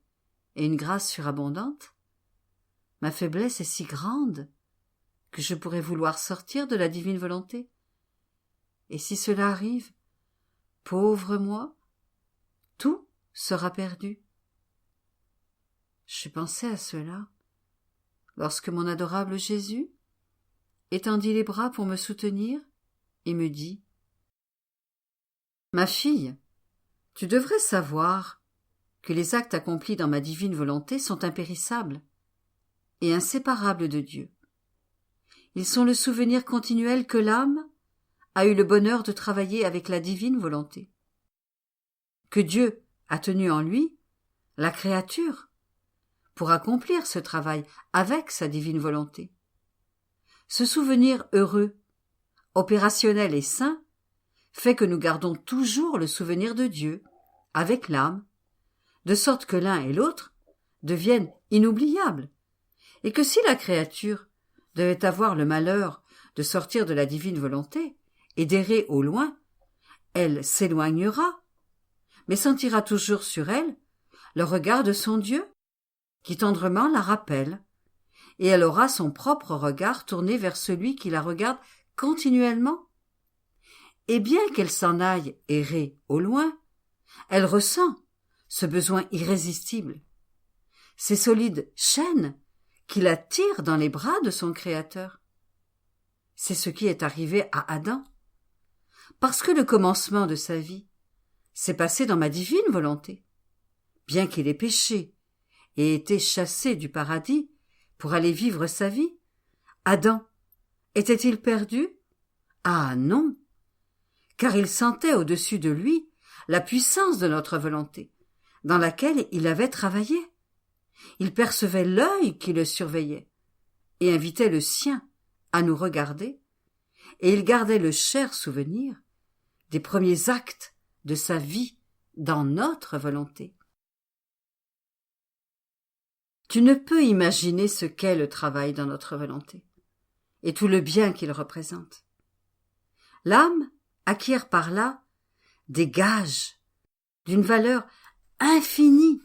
et une grâce surabondante, ma faiblesse est si grande que je pourrais vouloir sortir de la divine volonté. Et si cela arrive, pauvre moi, tout sera perdu. Je pensais à cela lorsque mon adorable Jésus étendit les bras pour me soutenir et me dit « Ma fille, tu devrais savoir que les actes accomplis dans ma divine volonté sont impérissables et inséparables de Dieu. Ils sont le souvenir continuel que l'âme a eu le bonheur de travailler avec la divine volonté, que Dieu a tenu en lui la créature pour accomplir ce travail avec sa divine volonté. Ce souvenir heureux, opérationnel et saint fait que nous gardons toujours le souvenir de Dieu avec l'âme, de sorte que l'un et l'autre deviennent inoubliables, et que si la créature devait avoir le malheur de sortir de la divine volonté et d'errer au loin, elle s'éloignera, mais sentira toujours sur elle le regard de son Dieu, qui tendrement la rappelle, et elle aura son propre regard tourné vers celui qui la regarde continuellement. Et bien qu'elle s'en aille errer au loin, elle ressent ce besoin irrésistible, ces solides chaînes qui la tirent dans les bras de son Créateur. C'est ce qui est arrivé à Adam, parce que le commencement de sa vie s'est passé dans ma divine volonté. Bien qu'il ait péché et été chassé du paradis pour aller vivre sa vie, Adam était-il perdu? Ah non, car il sentait au-dessus de lui la puissance de notre volonté, dans laquelle il avait travaillé. Il percevait l'œil qui le surveillait et invitait le sien à nous regarder, et il gardait le cher souvenir des premiers actes de sa vie dans notre volonté. Tu ne peux imaginer ce qu'est le travail dans notre volonté, et tout le bien qu'il représente. L'âme acquiert par là des gages d'une valeur infinie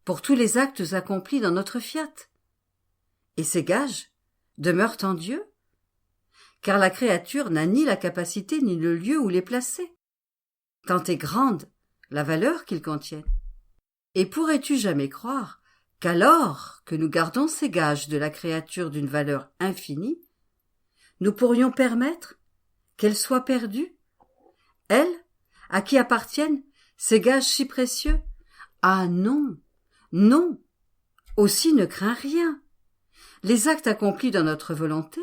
pour tous les actes accomplis dans notre fiat, Et ces gages demeurent en Dieu, car la créature n'a ni la capacité ni le lieu où les placer, tant est grande la valeur qu'ils contiennent. Et pourrais-tu jamais croire qu'alors que nous gardons ces gages de la créature d'une valeur infinie, nous pourrions permettre qu'elle soit perdue, elle, à qui appartiennent ces gages si précieux? Ah non, non, aussi ne crains rien. Les actes accomplis dans notre volonté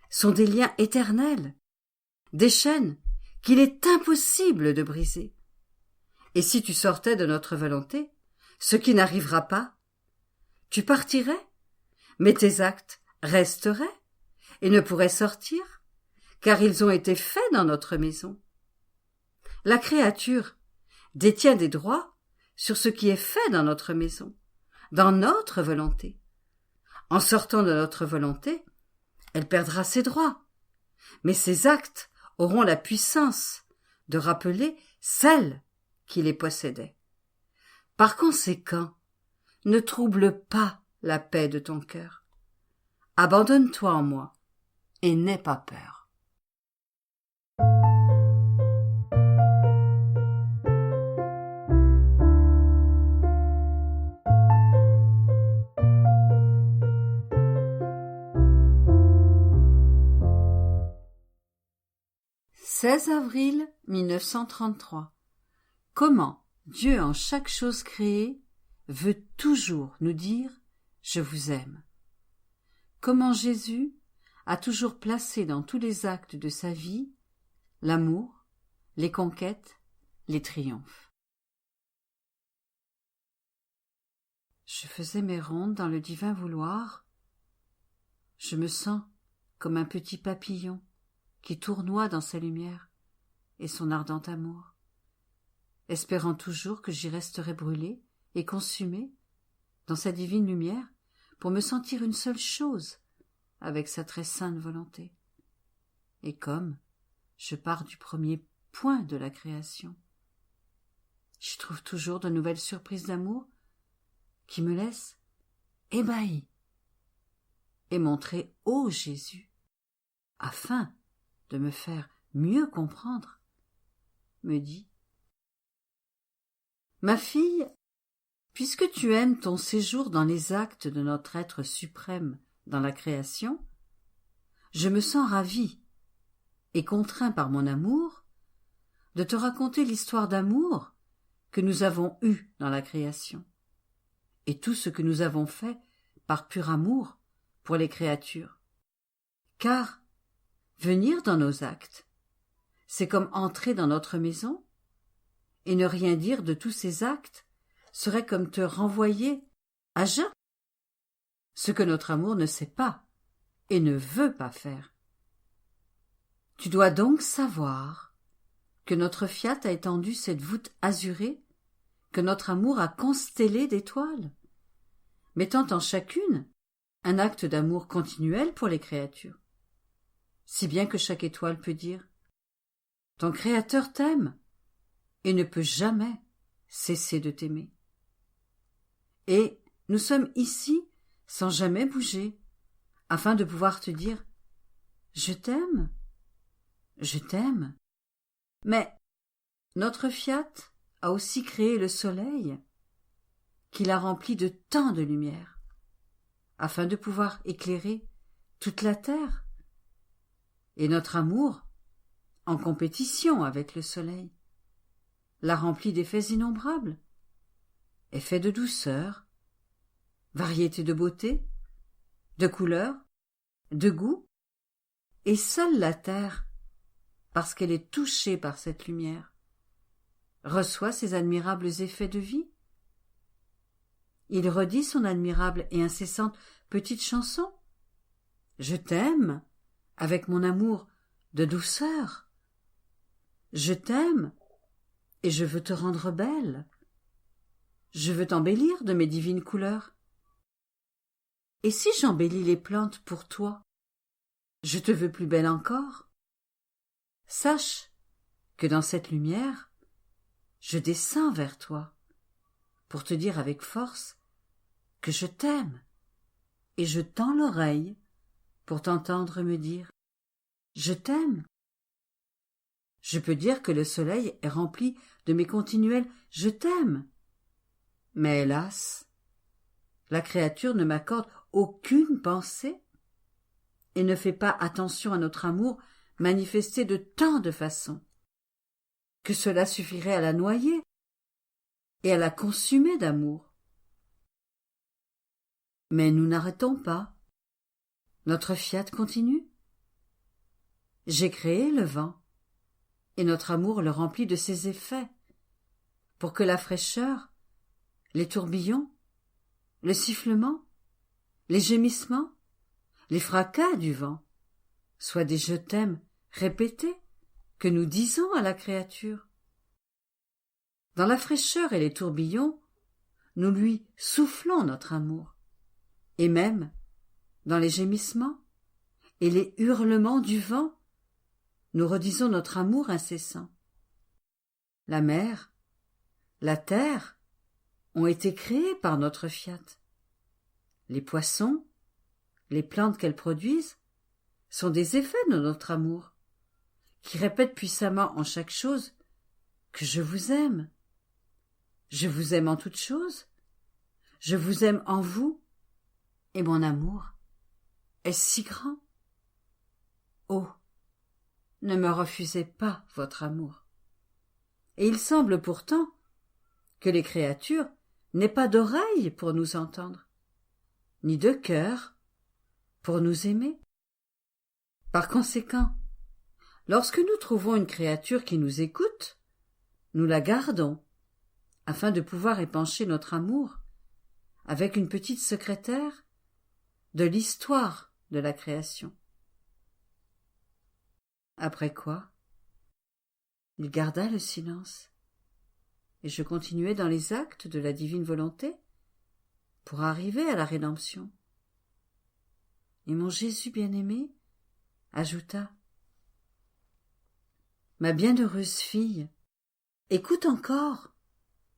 sont des liens éternels, des chaînes qu'il est impossible de briser. Et si tu sortais de notre volonté, ce qui n'arrivera pas, tu partirais, mais tes actes resteraient et ne pourraient sortir, car ils ont été faits dans notre maison. La créature détient des droits sur ce qui est fait dans notre maison, dans notre volonté. En sortant de notre volonté, elle perdra ses droits, mais ses actes auront la puissance de rappeler celle qui les possédait. Par conséquent, ne trouble pas la paix de ton cœur. Abandonne-toi en moi et n'aie pas peur. 16 avril 1933. Comment Dieu en chaque chose créée veut toujours nous dire « Je vous aime ». Comment Jésus a toujours placé dans tous les actes de sa vie l'amour, les conquêtes, les triomphes. Je faisais mes rondes dans le divin vouloir. Je me sens comme un petit papillon qui tournoie dans sa lumière et son ardent amour, espérant toujours que j'y resterai brûlée et consumée dans sa divine lumière pour me sentir une seule chose avec sa très sainte volonté. Et comme je pars du premier point de la création, je trouve toujours de nouvelles surprises d'amour qui me laissent ébahie et montrer ô Jésus, afin de me faire mieux comprendre, me dit « Ma fille, puisque tu aimes ton séjour dans les actes de notre être suprême dans la création, je me sens ravie et contraint par mon amour de te raconter l'histoire d'amour que nous avons eue dans la création et tout ce que nous avons fait par pur amour pour les créatures. Car venir dans nos actes, c'est comme entrer dans notre maison, et ne rien dire de tous ces actes serait comme te renvoyer à jeun, ce que notre amour ne sait pas et ne veut pas faire. Tu dois donc savoir que notre fiat a étendu cette voûte azurée, que notre amour a constellé d'étoiles, mettant en chacune un acte d'amour continuel pour les créatures, si bien que chaque étoile peut dire « Ton Créateur t'aime et ne peut jamais cesser de t'aimer. » Et nous sommes ici sans jamais bouger, afin de pouvoir te dire « Je t'aime, je t'aime. » Mais notre fiat a aussi créé le soleil, qu'il a rempli de tant de lumière, afin de pouvoir éclairer toute la terre. Et notre amour, en compétition avec le soleil, l'a rempli d'effets innombrables, effets de douceur, variété de beauté, de couleurs, de goût, et seule la terre, parce qu'elle est touchée par cette lumière, reçoit ces admirables effets de vie. Il redit son admirable et incessante petite chanson. Je t'aime avec mon amour de douceur. Je t'aime et je veux te rendre belle. Je veux t'embellir de mes divines couleurs. Et si j'embellis les plantes pour toi, je te veux plus belle encore. Sache que dans cette lumière, je descends vers toi pour te dire avec force que je t'aime et je tends l'oreille pour t'entendre me dire « Je t'aime ». Je peux dire que le soleil est rempli de mes continuels « Je t'aime ». Mais hélas, la créature ne m'accorde aucune pensée et ne fait pas attention à notre amour manifesté de tant de façons que cela suffirait à la noyer et à la consumer d'amour. Mais nous n'arrêtons pas. Notre fiat continue. J'ai créé le vent, et notre amour le remplit de ses effets, pour que la fraîcheur, les tourbillons, le sifflement, les gémissements, les fracas du vent soient des je t'aime répétés que nous disons à la créature. Dans la fraîcheur et les tourbillons, nous lui soufflons notre amour, et même dans les gémissements et les hurlements du vent, nous redisons notre amour incessant. La mer, la terre ont été créées par notre fiat. Les poissons, les plantes qu'elles produisent, sont des effets de notre amour, qui répètent puissamment en chaque chose que je vous aime. Je vous aime en toutes choses. Je vous aime en vous, et mon amour est si grand. Oh, ne me refusez pas votre amour. Et il semble pourtant que les créatures n'aient pas d'oreilles pour nous entendre, ni de cœur pour nous aimer. Par conséquent, lorsque nous trouvons une créature qui nous écoute, nous la gardons, afin de pouvoir épancher notre amour avec une petite secrétaire de l'histoire de la création. Après quoi, il garda le silence, et je continuai dans les actes de la divine volonté pour arriver à la rédemption. Et mon Jésus bien-aimé ajouta « Ma bienheureuse fille, écoute encore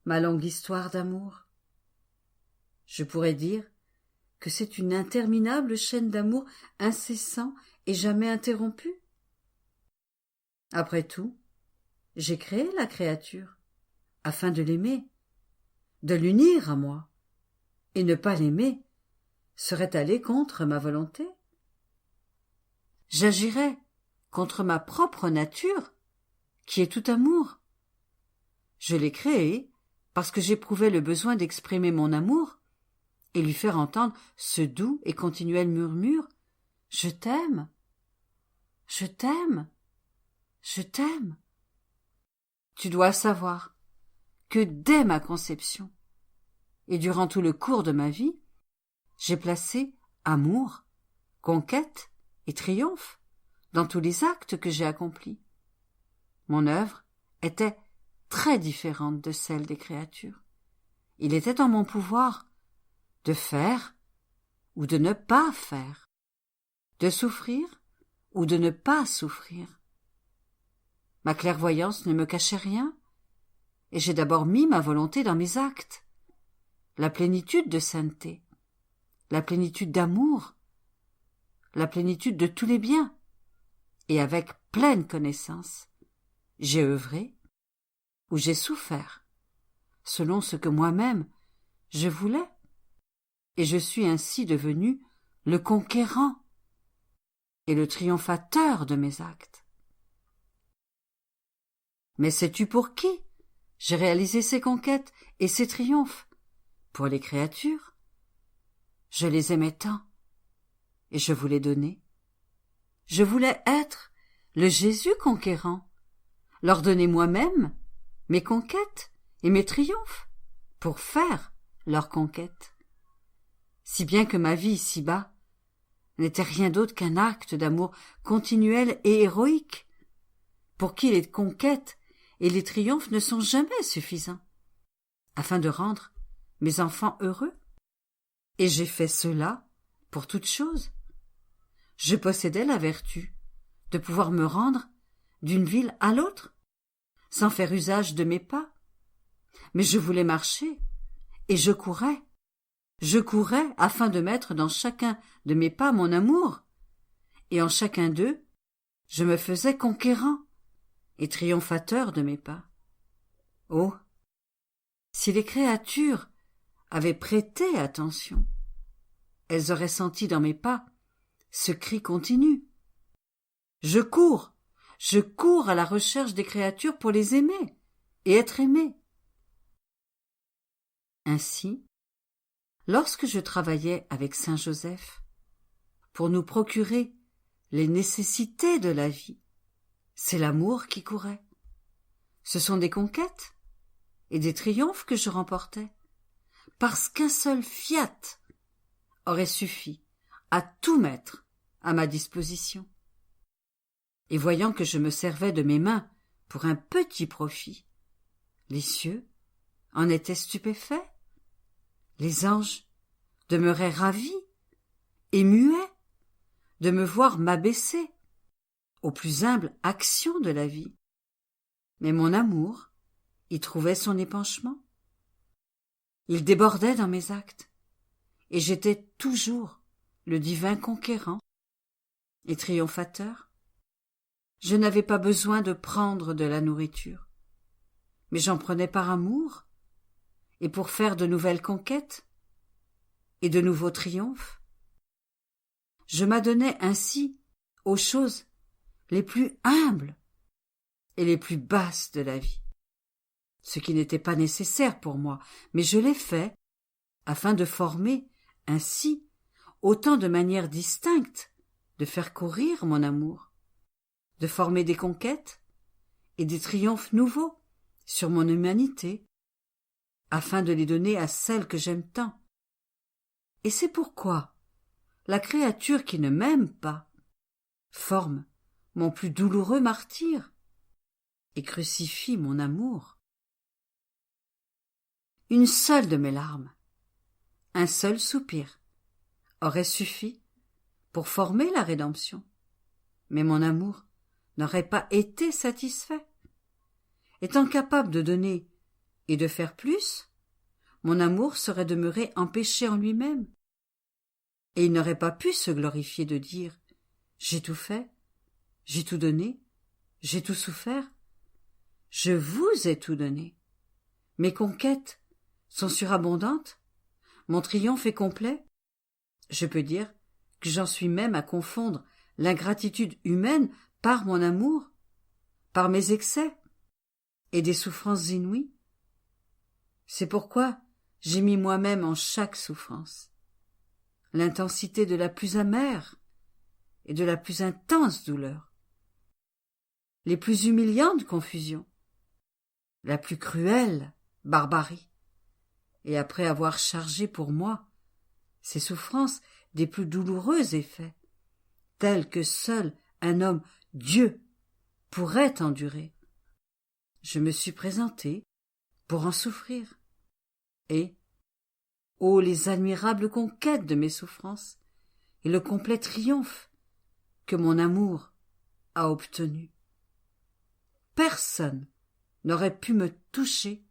ma longue histoire d'amour. Je pourrais dire que c'est une interminable chaîne d'amour incessant et jamais interrompue. Après tout, j'ai créé la créature afin de l'aimer, de l'unir à moi, et ne pas l'aimer serait aller contre ma volonté. J'agirais contre ma propre nature, qui est tout amour. Je l'ai créé parce que j'éprouvais le besoin d'exprimer mon amour et lui faire entendre ce doux et continuel murmure « Je t'aime, je t'aime, je t'aime ». Tu dois savoir que dès ma conception et durant tout le cours de ma vie, j'ai placé amour, conquête et triomphe dans tous les actes que j'ai accomplis. Mon œuvre était très différente de celle des créatures. Il était en mon pouvoir de faire ou de ne pas faire, de souffrir ou de ne pas souffrir. Ma clairvoyance ne me cachait rien, et j'ai d'abord mis ma volonté dans mes actes, la plénitude de sainteté, la plénitude d'amour, la plénitude de tous les biens, et avec pleine connaissance, j'ai œuvré ou j'ai souffert, selon ce que moi-même je voulais, et je suis ainsi devenu le conquérant et le triomphateur de mes actes. Mais sais-tu pour qui j'ai réalisé ces conquêtes et ces triomphes? Pour les créatures. Je les aimais tant, et je voulais donner. Je voulais être le Jésus conquérant, leur donner moi-même mes conquêtes et mes triomphes, pour faire leurs conquêtes. Si bien que ma vie ici-bas n'était rien d'autre qu'un acte d'amour continuel et héroïque, pour qui les conquêtes et les triomphes ne sont jamais suffisants, afin de rendre mes enfants heureux. Et j'ai fait cela pour toute chose. Je possédais la vertu de pouvoir me rendre d'une ville à l'autre, sans faire usage de mes pas. Mais je voulais marcher, et je courais. Je courais afin de mettre dans chacun de mes pas mon amour, et en chacun d'eux, je me faisais conquérant et triomphateur de mes pas. Oh, si les créatures avaient prêté attention, elles auraient senti dans mes pas ce cri continu. Je cours à la recherche des créatures pour les aimer et être aimé. Ainsi, lorsque je travaillais avec Saint Joseph pour nous procurer les nécessités de la vie, c'est l'amour qui courait. Ce sont des conquêtes et des triomphes que je remportais, parce qu'un seul fiat aurait suffi à tout mettre à ma disposition. Et voyant que je me servais de mes mains pour un petit profit, les cieux en étaient stupéfaits, les anges demeuraient ravis et muets de me voir m'abaisser aux plus humbles actions de la vie. Mais mon amour y trouvait son épanchement. Il débordait dans mes actes, et j'étais toujours le divin conquérant et triomphateur. Je n'avais pas besoin de prendre de la nourriture, mais j'en prenais par amour et pour faire de nouvelles conquêtes et de nouveaux triomphes. Je m'adonnais ainsi aux choses les plus humbles et les plus basses de la vie, ce qui n'était pas nécessaire pour moi, mais je l'ai fait afin de former ainsi autant de manières distinctes de faire courir mon amour, de former des conquêtes et des triomphes nouveaux sur mon humanité, afin de les donner à celle que j'aime tant. Et c'est pourquoi la créature qui ne m'aime pas forme mon plus douloureux martyre et crucifie mon amour. Une seule de mes larmes, un seul soupir, aurait suffi pour former la rédemption, mais mon amour n'aurait pas été satisfait. Étant capable de donner et de faire plus, mon amour serait demeuré empêché en lui-même, et il n'aurait pas pu se glorifier de dire « J'ai tout fait, j'ai tout donné, j'ai tout souffert, je vous ai tout donné. Mes conquêtes sont surabondantes, mon triomphe est complet. Je peux dire que j'en suis même à confondre l'ingratitude humaine par mon amour, par mes excès et des souffrances inouïes. C'est pourquoi j'ai mis moi-même en chaque souffrance l'intensité de la plus amère et de la plus intense douleur, les plus humiliantes confusions, la plus cruelle barbarie, et après avoir chargé pour moi ces souffrances des plus douloureux effets, tels que seul un homme Dieu pourrait endurer, je me suis présenté pour en souffrir. Et, ô les admirables conquêtes de mes souffrances et le complet triomphe que mon amour a obtenu. Personne n'aurait pu me toucher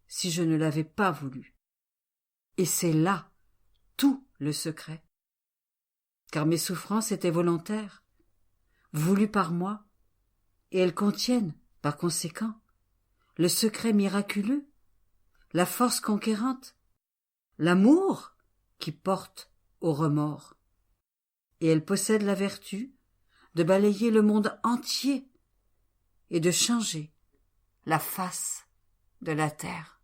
si je ne l'avais pas voulu. Et c'est là tout le secret. Car mes souffrances étaient volontaires, voulues par moi, et elles contiennent, par conséquent, le secret miraculeux, la force conquérante, l'amour qui porte au remords. Et elles possèdent la vertu de balayer le monde entier et de changer la face de la terre.